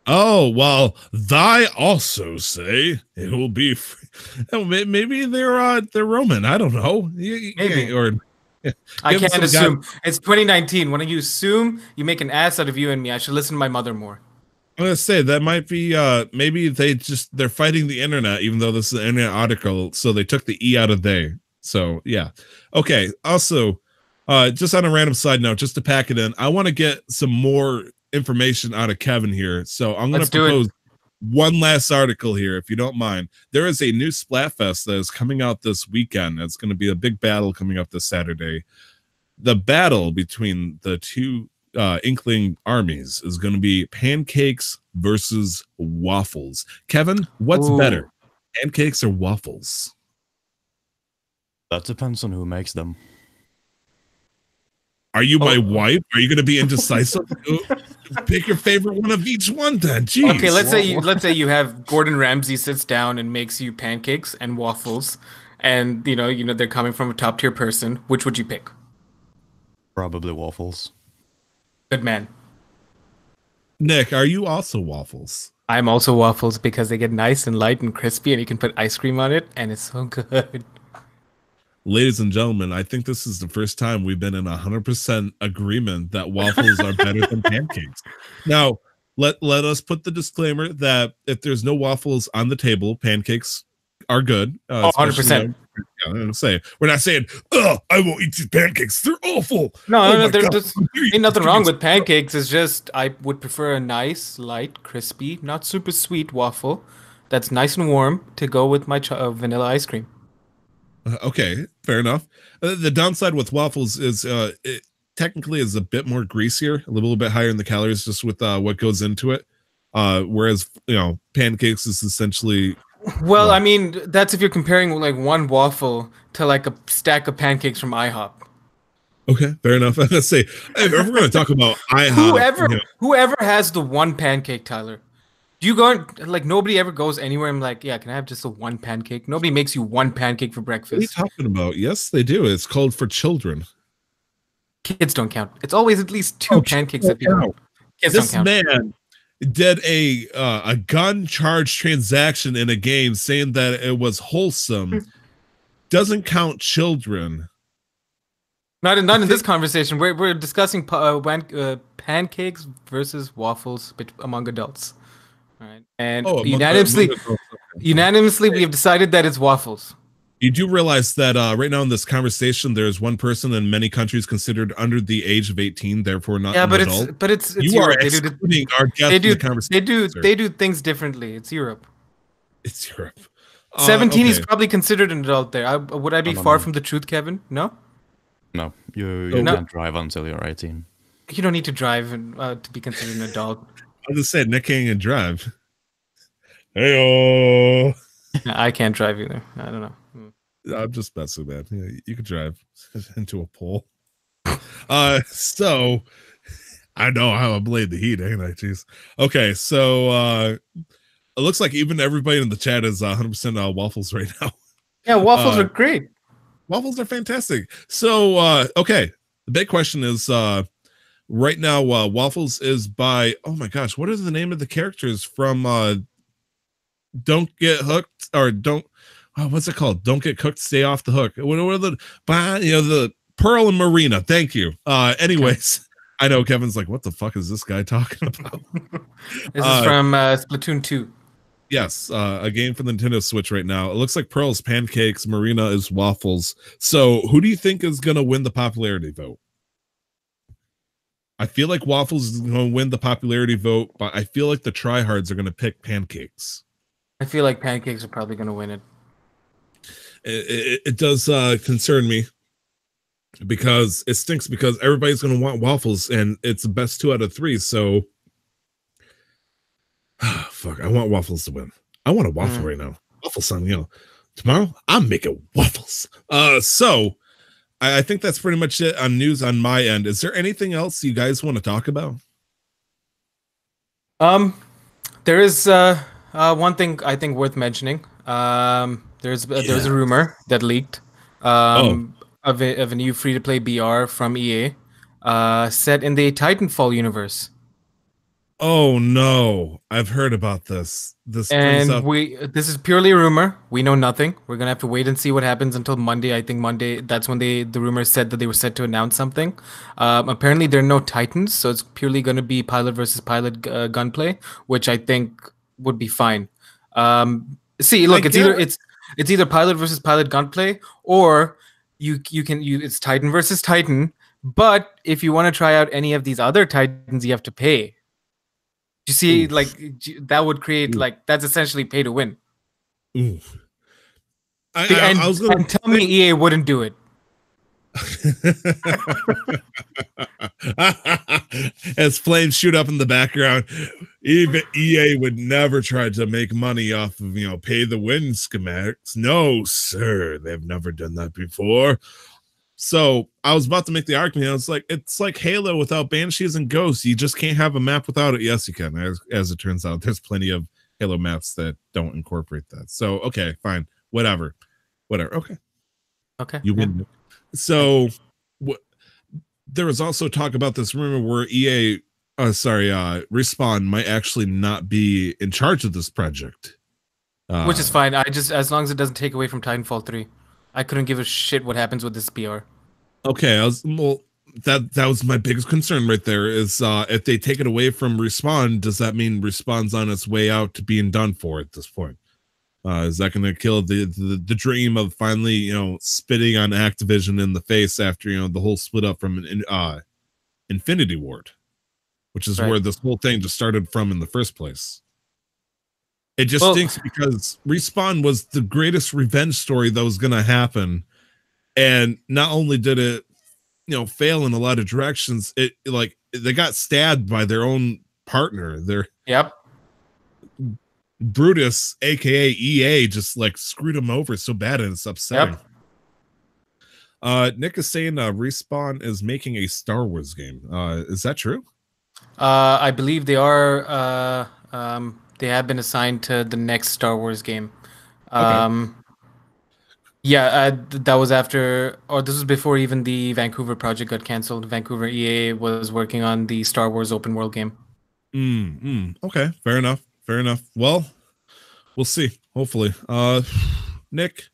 Oh, well, thy also say it will be free. Oh, maybe they're Roman. I don't know. Maybe. Or I can't assume. It's 2019. When you assume, you make an ass out of you and me. I should listen to my mother more. I'm gonna say that might be maybe they're fighting the internet, even though this is an internet article, so they took the E out of they. So yeah. Okay. Also, just on a random side note, just to pack it in, I want to get some more information out of Kevin here. So I'm going to propose one last article here, if you don't mind. There is a new Splatfest that is coming out this weekend. It's going to be a big battle coming up this Saturday. The battle between the two Inkling armies is going to be pancakes versus waffles. Kevin, what's better, pancakes or waffles? That depends on who makes them. Are you my wife? Are you going to be indecisive? Pick your favorite one of each one, then. Jeez. Okay, let's say you have Gordon Ramsay sits down and makes you pancakes and waffles, and you know they're coming from a top tier person. Which would you pick? Probably waffles. Good man. Nick, are you also waffles? I'm also waffles because they get nice and light and crispy, and you can put ice cream on it, and it's so good. Ladies and gentlemen, I think this is the first time we've been in 100% agreement that waffles are better than pancakes. Now, let us put the disclaimer that if there's no waffles on the table, pancakes are good. Oh, especially, 100%. I'm saying we're not saying, "Oh, I won't eat these pancakes. They're awful." No, Oh no, my God. there's ain't nothing wrong with pancakes. It's just I would prefer a nice, light, crispy, not super sweet waffle that's nice and warm to go with my vanilla ice cream. Okay, fair enough. The downside with waffles is it technically is a bit more greasier, a little bit higher in the calories, just with what goes into it. Whereas pancakes is essentially Well, I mean, that's if you're comparing like one waffle to like a stack of pancakes from IHOP. okay. Fair enough. I say if we're going to talk about IHOP, Whoever has the one pancake, Tyler. Do you go like nobody ever goes anywhere? I'm like, yeah, can I have just a one pancake? Nobody makes you one pancake for what are you breakfast. talking about? Yes, they do. It's called for children. Kids don't count. It's always at least two pancakes that people. Kids This don't count. man did a gun charge transaction in a game saying that it was wholesome. Doesn't count children. Not in this conversation. We're discussing pancakes versus waffles among adults. All right, and unanimously, we have decided that it's waffles. You do realize that right now in this conversation, there's one person in many countries considered under the age of 18, therefore not an adult. It's You Europe. are excluding our guest in the conversation. They do things differently. It's Europe. It's Europe. 17 is okay. probably considered an adult there. Would I be No, far no. from the truth, Kevin? No? No, you No. can't drive until you're 18. You don't need to drive to be considered an adult. I just said Nick can't even drive. Hey, I can't drive either. I don't know. I'm just messing, man. Yeah, you could drive into a pole. So I know how I blade the heat, ain't I? Jeez. Okay, so it looks like even everybody in the chat is 100% waffles right now. Yeah, waffles are great. Waffles are fantastic. So okay, the big question is right now waffles is by, oh my gosh, what is the name of the characters from Don't Get Hooked, or don't what's it called? Don't Get Cooked, Stay Off the Hook. What are the Pearl and Marina? Thank you. Anyways, I know Kevin's like, what the fuck is this guy talking about? This is from Splatoon 2. Yes, a game for the Nintendo Switch right now. It looks like Pearl's pancakes, Marina is waffles. So who do you think is going to win the popularity vote? I feel like waffles is going to win the popularity vote, but I feel like the tryhards are going to pick pancakes. I feel like pancakes are probably going to win it. It does concern me because it stinks because everybody's going to want waffles and it's the best 2 out of 3. So fuck, I want waffles to win. I want a waffle right now. Waffle son, tomorrow I'm making waffles. So I think that's pretty much it on news on my end. Is there anything else you guys want to talk about? There is one thing I think worth mentioning. There's a rumor that leaked of a new free-to-play BR from EA set in the Titanfall universe. Oh no, I've heard about this. This is purely a rumor. We know nothing. We're gonna have to wait and see what happens until Monday. I think Monday, that's when the rumor said that they were set to announce something. Apparently there are no Titans, so it's purely gonna be pilot versus pilot gunplay, which I think would be fine. See, look, it's either pilot versus pilot gunplay, or it's Titan versus Titan. But if you want to try out any of these other Titans, you have to pay. You see, Oof. like that would create that's essentially pay to win. Oof. And tell me EA wouldn't do it. As flames shoot up in the background, even EA would never try to make money off of pay the win schematics. No, sir, they've never done that before. So I was about to make the argument. I was like, it's like Halo without banshees and ghosts. You just can't have a map without it. Yes, you can. As it turns out, there's plenty of Halo maps that don't incorporate that. So okay, fine, whatever. Okay, you win. So there was also talk about this rumor where Respawn might actually not be in charge of this project, which is fine. As long as it doesn't take away from Titanfall 3. I couldn't give a shit what happens with this BR. Okay, that was my biggest concern right there. Is if they take it away from Respawn, does that mean Respawn's on its way out to being done for at this point? Is that going to kill the dream of finally spitting on Activision in the face after the whole split up from Infinity Ward, which is where this whole thing just started from in the first place? It just stinks because Respawn was the greatest revenge story that was going to happen, and not only did it fail in a lot of directions, they got stabbed by their own partner. Brutus, aka EA, just screwed him over so bad, and it's upsetting. Nick is saying Respawn is making a Star Wars game. Is that true? I believe they are. They have been assigned to the next Star Wars game. Okay. That was after, or this was before even the Vancouver project got canceled. Vancouver EA was working on the Star Wars open world game. Okay, fair enough. Well, we'll see. Hopefully, Nick,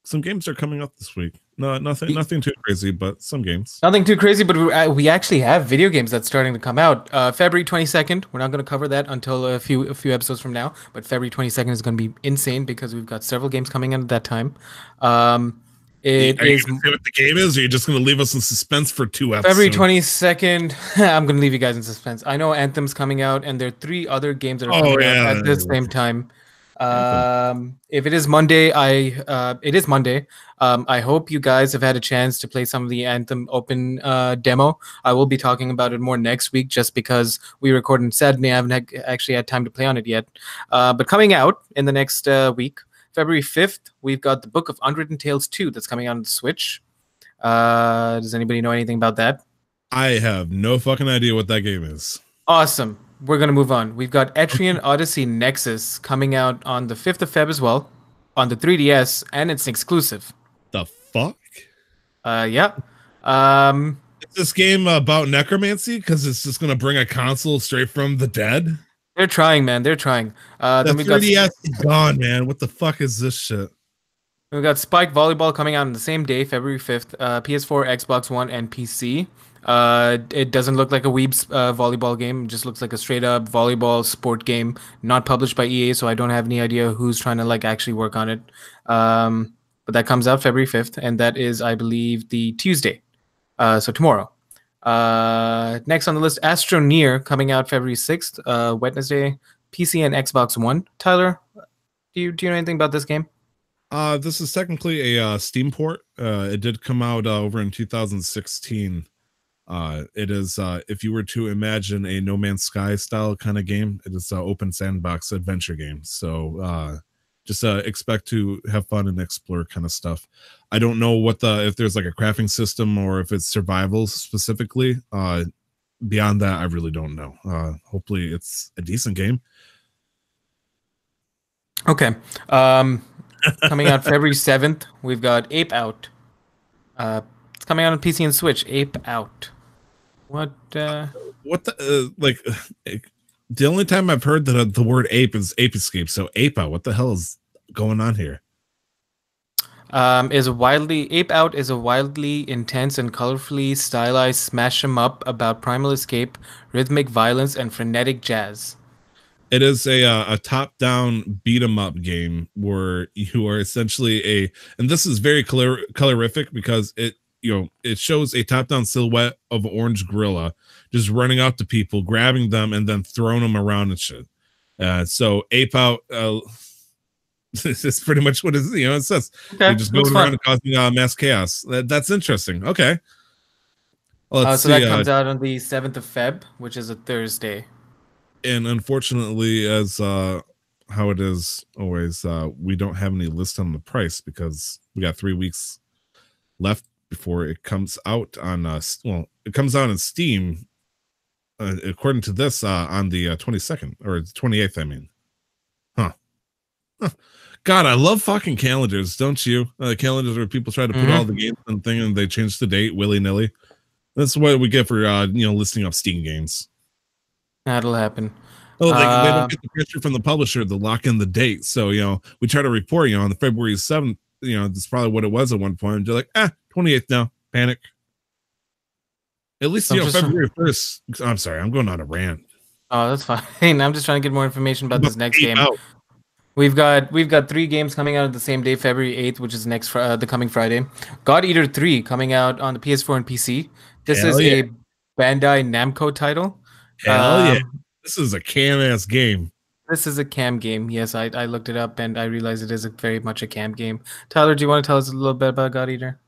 some games are coming up this week. No, nothing too crazy, but some games. Nothing too crazy, but we actually have video games that's starting to come out. February 22nd. We're not going to cover that until a few episodes from now. But February 22nd is going to be insane because we've got several games coming in at that time. Are you going to say what the game is, or are you just going to leave us in suspense for 2 episodes? February 22nd. I'm going to leave you guys in suspense. I know Anthem's coming out, and there are 3 other games that are coming out at the same time. If it is Monday, it is Monday. I hope you guys have had a chance to play some of the Anthem open demo. I will be talking about it more next week, just because we recorded on Saturday. I haven't actually had time to play on it yet. But coming out in the next week, February 5th, we've got the Book of Unwritten Tales 2 that's coming out on the Switch. Does anybody know anything about that? I have no fucking idea what that game is. Awesome. We're going to move on. We've got Etrian Odyssey Nexus coming out on the 5th of Feb as well, on the 3DS, and it's an exclusive. The fuck? Yeah. Is this game about necromancy? Because it's just going to bring a console straight from the dead? They're trying, man. They're trying. The 3DS is gone, man. What the fuck is this shit? We've got Spike Volleyball coming out on the same day, February 5th, PS4, Xbox One, and PC. It doesn't look like a Weeb's volleyball game. It just looks like a straight up volleyball sport game, not published by EA, so I don't have any idea who's trying to actually work on it. But that comes out February 5th, and that is, I believe, the Tuesday. So tomorrow. Next on the list, Astroneer coming out February 6th, Wednesday, PC and Xbox One. Tyler, do you know anything about this game? This is technically a Steam port. It did come out over in 2016. It is, if you were to imagine a No Man's Sky style kind of game, it is an open sandbox adventure game. So just expect to have fun and explore kind of stuff. I don't know if there's a crafting system or if it's survival specifically. Beyond that, I really don't know. Hopefully it's a decent game. Okay. Coming out February 7th, we've got Ape Out. It's coming out on PC and Switch. Ape Out. What the the only time I've heard that the word ape is Ape Escape. So Ape Out, what the hell is going on here? Ape Out is a wildly intense and colorfully stylized smash 'em up about primal escape, rhythmic violence, and frenetic jazz. It is a top-down beat-em-up game where you are essentially and this is very colorific because it shows a top-down silhouette of an orange gorilla just running up to people, grabbing them, and then throwing them around and shit. So Ape Out, this is pretty much what it says. Okay, you just go around and causing mass chaos. That's interesting. Okay. Well, so that comes out on the 7th of Feb, which is a Thursday. And unfortunately, as how it is always, we don't have any list on the price because we got 3 weeks left before it comes out on it comes out on Steam according to this on the 22nd or 28th, I mean. God, I love fucking calendars, don't you? Calendars where people try to put all the games and thing and they change the date willy-nilly. That's what we get for listing up Steam games. That'll happen. Oh, they don't get the pressure from the publisher to lock in the date. So, we try to report, on the February 7th, that's probably what it was at one point. They're like, 28th now. Panic. At least, I'm you know, just- February 1st. I'm sorry, I'm going on a rant. Oh, that's fine. I'm just trying to get more information about this next game. Out. We've got 3 games coming out on the same day, February 8th, which is the coming Friday. God Eater 3 coming out on the PS4 and PC. This Hell is yeah. a Bandai Namco title. Hell yeah. This is a can-ass game. This is a cam game. Yes, I looked it up and I realized it is very much a cam game. Tyler, do you want to tell us a little bit about God Eater?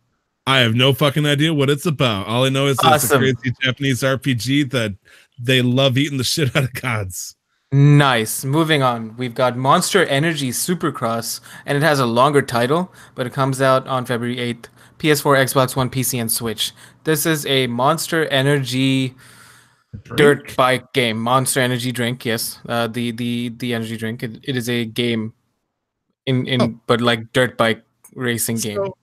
I have no fucking idea what it's about. All I know is it's a Awesome. crazy Japanese RPG that they love eating the shit out of gods. Nice. Moving on. We've got Monster Energy Supercross, and it has a longer title, but it comes out on February 8th. PS4, Xbox One, PC, and Switch. This is a Monster Energy dirt bike game. Monster Energy drink, yes. The energy drink. It is a game but like dirt bike racing game. So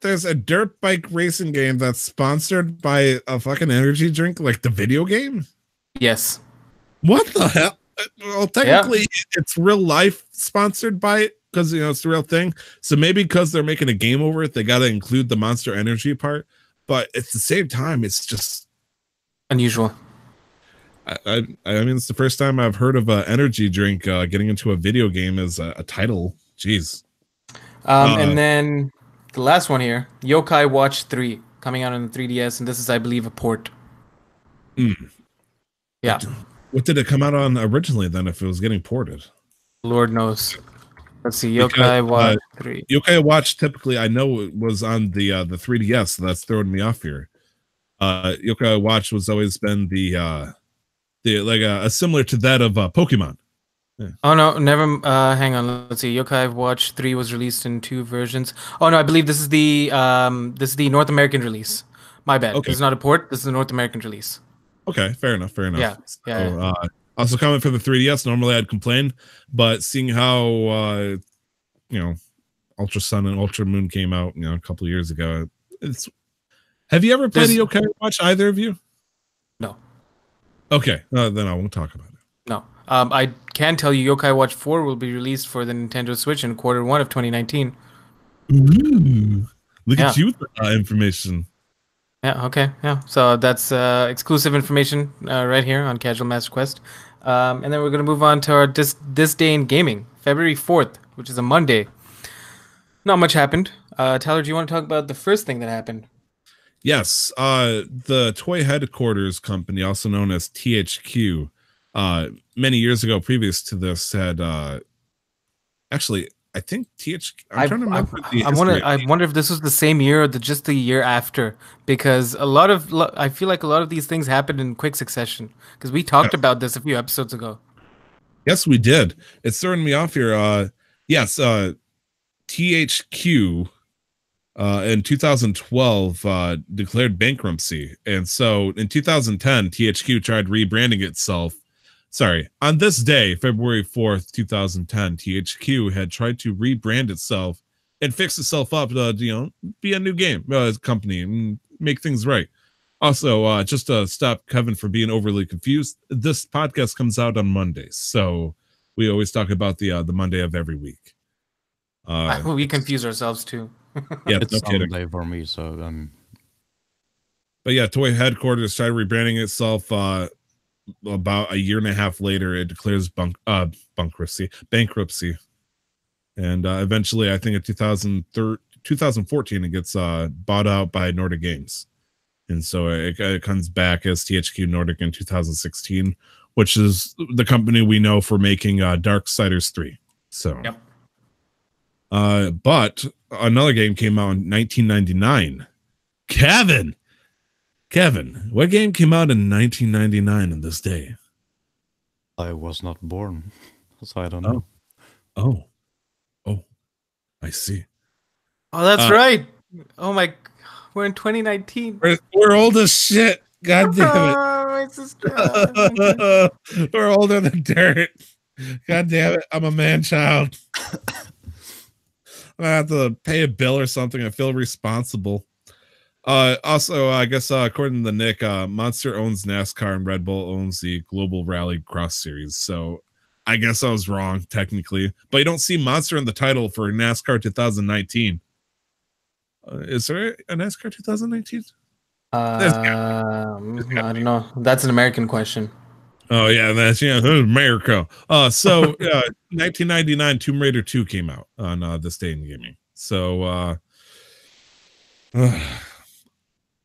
there's a dirt bike racing game that's sponsored by a fucking energy drink, like the video game? Yes. What the hell? Well, technically, it's real life sponsored by it because, you know, it's the real thing. So maybe because they're making a game over it, they got to include the Monster Energy part. But at the same time, it's just unusual. I mean, it's the first time I've heard of an energy drink getting into a video game as a title. Jeez. And then the last one here, Yokai Watch 3, coming out on the 3DS, and this is, I believe, a port. Yeah. What did it come out on originally then if it was getting ported? Lord knows. Let's see, Yokai Watch 3. Yokai Watch typically I know it was on the 3DS, so that's throwing me off here. Yokai Watch was always been the like similar to that of Pokemon. Yeah. Oh no, never. Hang on. Let's see. Yokai Watch 3 was released in 2 versions. Oh no, I believe this is the North American release. My bad. Okay. This is not a port. This is the North American release. Okay, fair enough. Yeah. So, also coming for the 3DS. Normally I'd complain, but seeing how you know, Ultra Sun and Ultra Moon came out, you know, a couple of years ago, it's. Have you ever played a Yokai Watch? Either of you? No. Okay, then I won't talk about it. No. I can tell you Yokai Watch 4 will be released for the Nintendo Switch in Q1 of 2019. Ooh, look at you with the information. Yeah, okay. Yeah. So that's exclusive information right here on Casual Master Quest. And then we're going to move on to our this day in gaming, February 4th, which is a Monday. Not much happened. Tyler, do you want to talk about the first thing that happened? Yes, the Toy Headquarters Company, also known as THQ, many years ago, previous to this, had actually, I think THQ. I'm trying to remember the history. I wonder if this was the same year or just the year after, because I feel like a lot of these things happened in quick succession. Because we talked about this a few episodes ago. Yes, we did. It's throwing me off here. Yes, THQ. In 2012 declared bankruptcy, and so in 2010 THQ tried rebranding itself. Sorry, on this day, February 4th, 2010, THQ had tried to rebrand itself and fix itself up to, you know, be a new game company and make things right. Also, just to stop Kevin from being overly confused, this podcast comes out on Mondays, so we always talk about the Monday of every week. We confuse ourselves too. Yeah, it's no kidding. Sunday for me, so But yeah, Toy Headquarters started rebranding itself about a year and a half later. It declares bankruptcy, and eventually, I think in 2014, it gets bought out by Nordic Games, and so it comes back as THQ Nordic in 2016, which is the company we know for making Darksiders 3. So, yep. But another game came out in 1999. Kevin, what game came out in 1999 on this day? I was not born, so I don't know. Oh, I see. Oh, that's right. Oh my, we're in 2019. We're old as shit. God damn it. My sister. We're older than dirt. God damn it. I'm a man child. I have to pay a bill or something. I feel responsible. Also, I guess according to Nick, Monster owns NASCAR and Red Bull owns the Global Rally Cross Series. So I guess I was wrong technically, but you don't see Monster in the title for NASCAR 2019. Is there a NASCAR 2019? I don't know. That's an American question. Oh yeah, that's America. 1999, Tomb Raider 2 came out on this day in gaming. So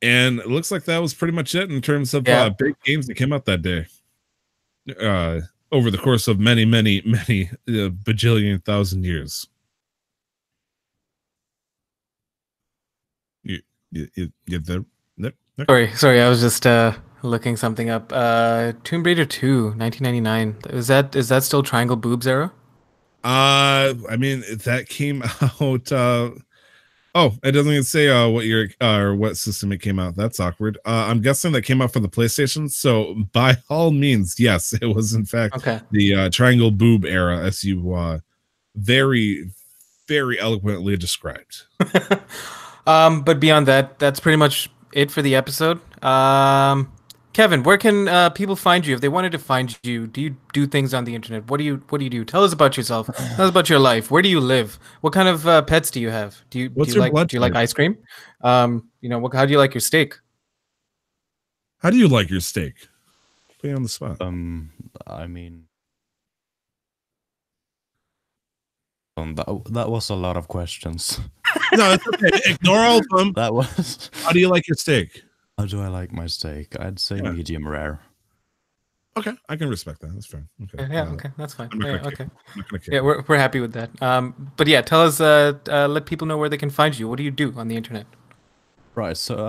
and it looks like that was pretty much it in terms of big games that came out that day. Over the course of many bajillion thousand years. You there? Sorry, I was just looking something up. Tomb Raider 2, 1999. Is that still Triangle Boobs era? I mean that came out oh, it doesn't even say what year or what system it came out. That's awkward. I'm guessing that came out for the PlayStation. So by all means, yes, it was in fact the Triangle Boob era, as you very eloquently described. But beyond that, that's pretty much it for the episode. Kevin, where can people find you if they wanted to find you? Do you do things on the internet? What do you do? Tell us about yourself. Tell us about your life. Where do you live? What kind of pets do you have? Do you like ice cream? How do you like your steak? How do you like your steak? Put you on the spot. I mean, that was a lot of questions. No, it's okay. Ignore all of them. That was. How do you like your steak? How do I like my steak? I'd say medium rare. Okay, I can respect that. That's fine. Okay. Okay, that's fine. Okay. Yeah, we're happy with that. But yeah, tell us. Let people know where they can find you. What do you do on the internet? Right. So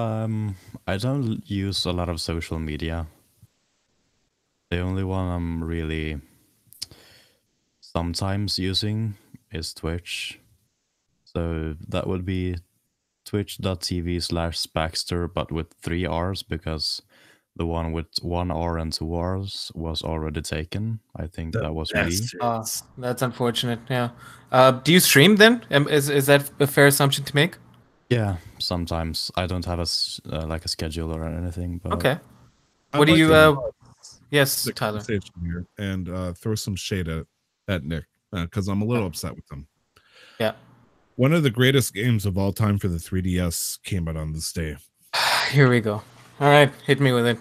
I don't use a lot of social media. The only one I'm really sometimes using is Twitch. So that would be twitch.tv/Baxter, but with 3 R's, because the one with 1 R and 2 R's was already taken. I think that was me. That's unfortunate. Yeah. Do you stream then? Is that a fair assumption to make? Yeah, sometimes. I don't have a schedule or anything. But okay. What do you? Yes, Tyler. Here and throw some shade at Nick because I'm a little upset with him. Yeah. One of the greatest games of all time for the 3DS came out on this day. Here we go. All right, hit me with it.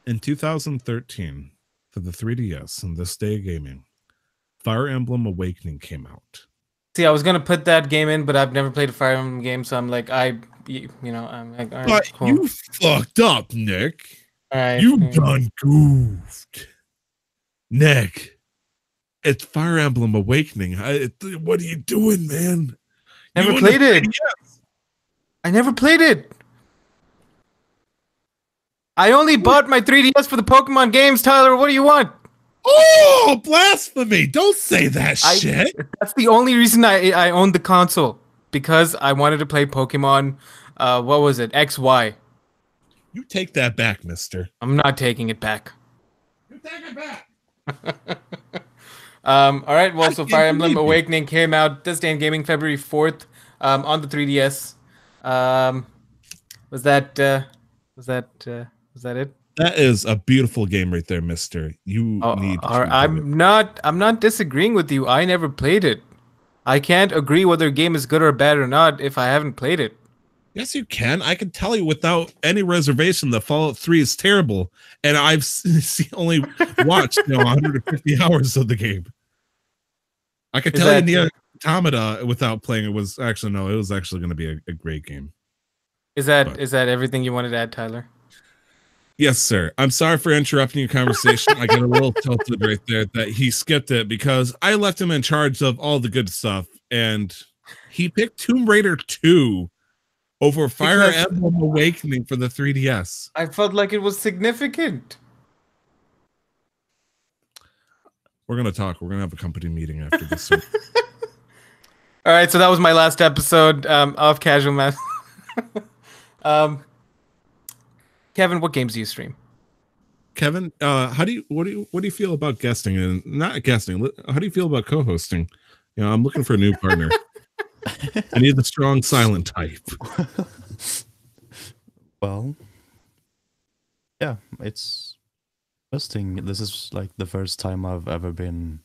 In 2013, for the 3DS and this day of gaming, Fire Emblem Awakening came out. See, I was gonna put that game in, but I've never played a Fire Emblem game, so I'm like, I'm like, all right, but cool. You fucked up, Nick. All right, you done goofed, Nick. It's Fire Emblem Awakening. What are you doing, man? Never played it. I never played it. I only bought my 3DS for the Pokemon games, Tyler. What do you want? Oh, blasphemy. Don't say that shit. That's the only reason I owned the console. Because I wanted to play Pokemon, what was it? XY. You take that back, mister. I'm not taking it back. You take it back. All right, well, so Fire Emblem Awakening came out this day in gaming, February 4th, on the 3DS. Was that it? That is a beautiful game right there, mister. You need to I'm not disagreeing with you. I never played it. I can't agree whether a game is good or bad or not if I haven't played it. Yes, you can. I can tell you without any reservation that Fallout 3 is terrible, and I've only watched 150 hours of the game. I could tell you Nier Automata without playing it was actually it was actually going to be a great game. Is that everything you wanted to add, Tyler? Yes, sir. I'm sorry for interrupting your conversation. I got a little tilted right there that he skipped it because I left him in charge of all the good stuff, and he picked Tomb Raider 2 over Fire Emblem Awakening for the 3DS. I felt like it was significant. We're going to talk. We're going to have a company meeting after this. All right, so that was my last episode of Casual Math. Kevin, what games do you stream? Kevin, what do you feel about guesting and not guesting? How do you feel about co-hosting? I'm looking for a new partner. I need the strong silent type. Well, yeah, it's interesting. This is like the first time I've ever been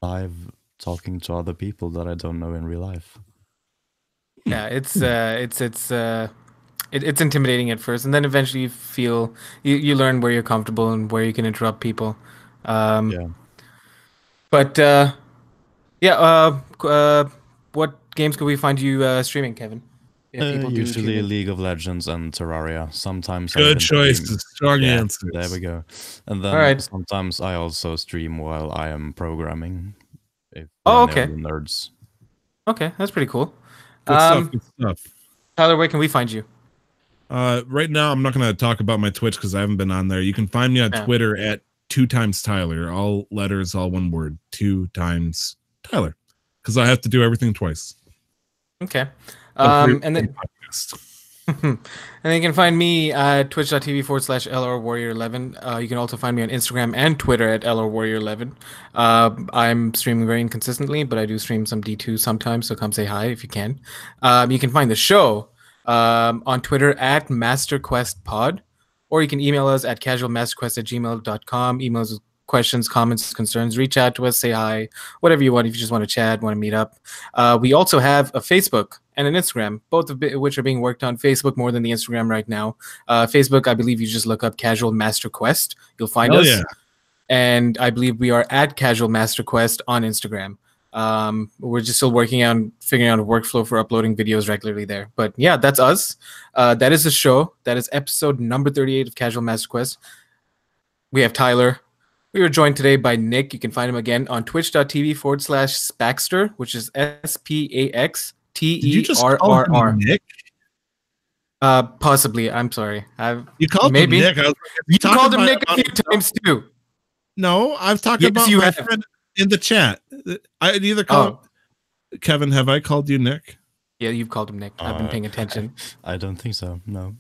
live talking to other people that I don't know in real life. Yeah, it's it's intimidating at first, and then eventually you feel you learn where you're comfortable and where you can interrupt people. Yeah. But yeah, what games could we find you streaming, Kevin? If people do tune Usually in. League of Legends and Terraria. Sometimes I Good even stream. choices. Strong Yeah, answers. there we go. And then Alright. sometimes I also stream while I am programming. If Oh, any of okay. you nerds. Okay, that's pretty cool. Good stuff. Good stuff. Tyler, where can we find you? Right now, I'm not going to talk about my Twitch because I haven't been on there. You can find me on Yeah. Twitter at 2x Tyler, all letters, all one word, 2x Tyler, because I have to do everything twice. Okay. So And then podcast. and then you can find me at twitch.tv/LRWarrior11. You can also find me on Instagram and Twitter at LRWarrior11. I'm streaming very inconsistently, but I do stream some D2 sometimes, so come say hi if you can. You can find the show on Twitter at MasterQuestPod, or you can email us at casualmasterquest@gmail.com. Emails with questions, comments, concerns. Reach out to us, say hi, whatever you want. If you just want to chat, want to meet up. We also have a Facebook and an Instagram, both of which are being worked on. Facebook more than the Instagram right now. Facebook, I believe you just look up Casual Master Quest. You'll find Hell us. yeah. And I believe we are at Casual Master Quest on Instagram. We're just still working on figuring out a workflow for uploading videos regularly there. But yeah, that's us. That is the show. That is episode number 38 of Casual Master Quest. We have Tyler. We were joined today by Nick. You can find him again on twitch.tv/Spaxter, which is SPAXTERRR. Did you just call him Nick? Possibly. I'm sorry. You called maybe. him Nick. I was like, You called him about Nick a few times too. No, I've talked about you my have. friend in the chat. I either call Kevin. Have I called you Nick? Yeah, you've called him Nick. I've been paying attention. I don't think so. No.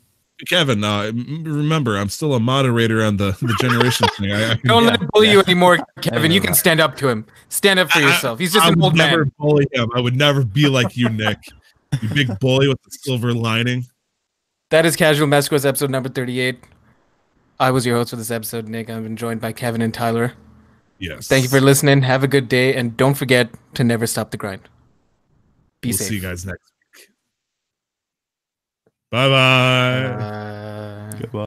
Kevin, remember, I'm still a moderator on the generation thing. Don't let him bully you anymore, Kevin. You can stand up to him. Stand up for yourself. He's just an old never man. bully him. I would never be like you, Nick. You big bully with the silver lining. That is Casual Master Quest episode number 38. I was your host for this episode, Nick. I've been joined by Kevin and Tyler. Yes. Thank you for listening. Have a good day, and don't forget to never stop the grind. Be We'll safe. see you guys next week. Bye-bye. Goodbye.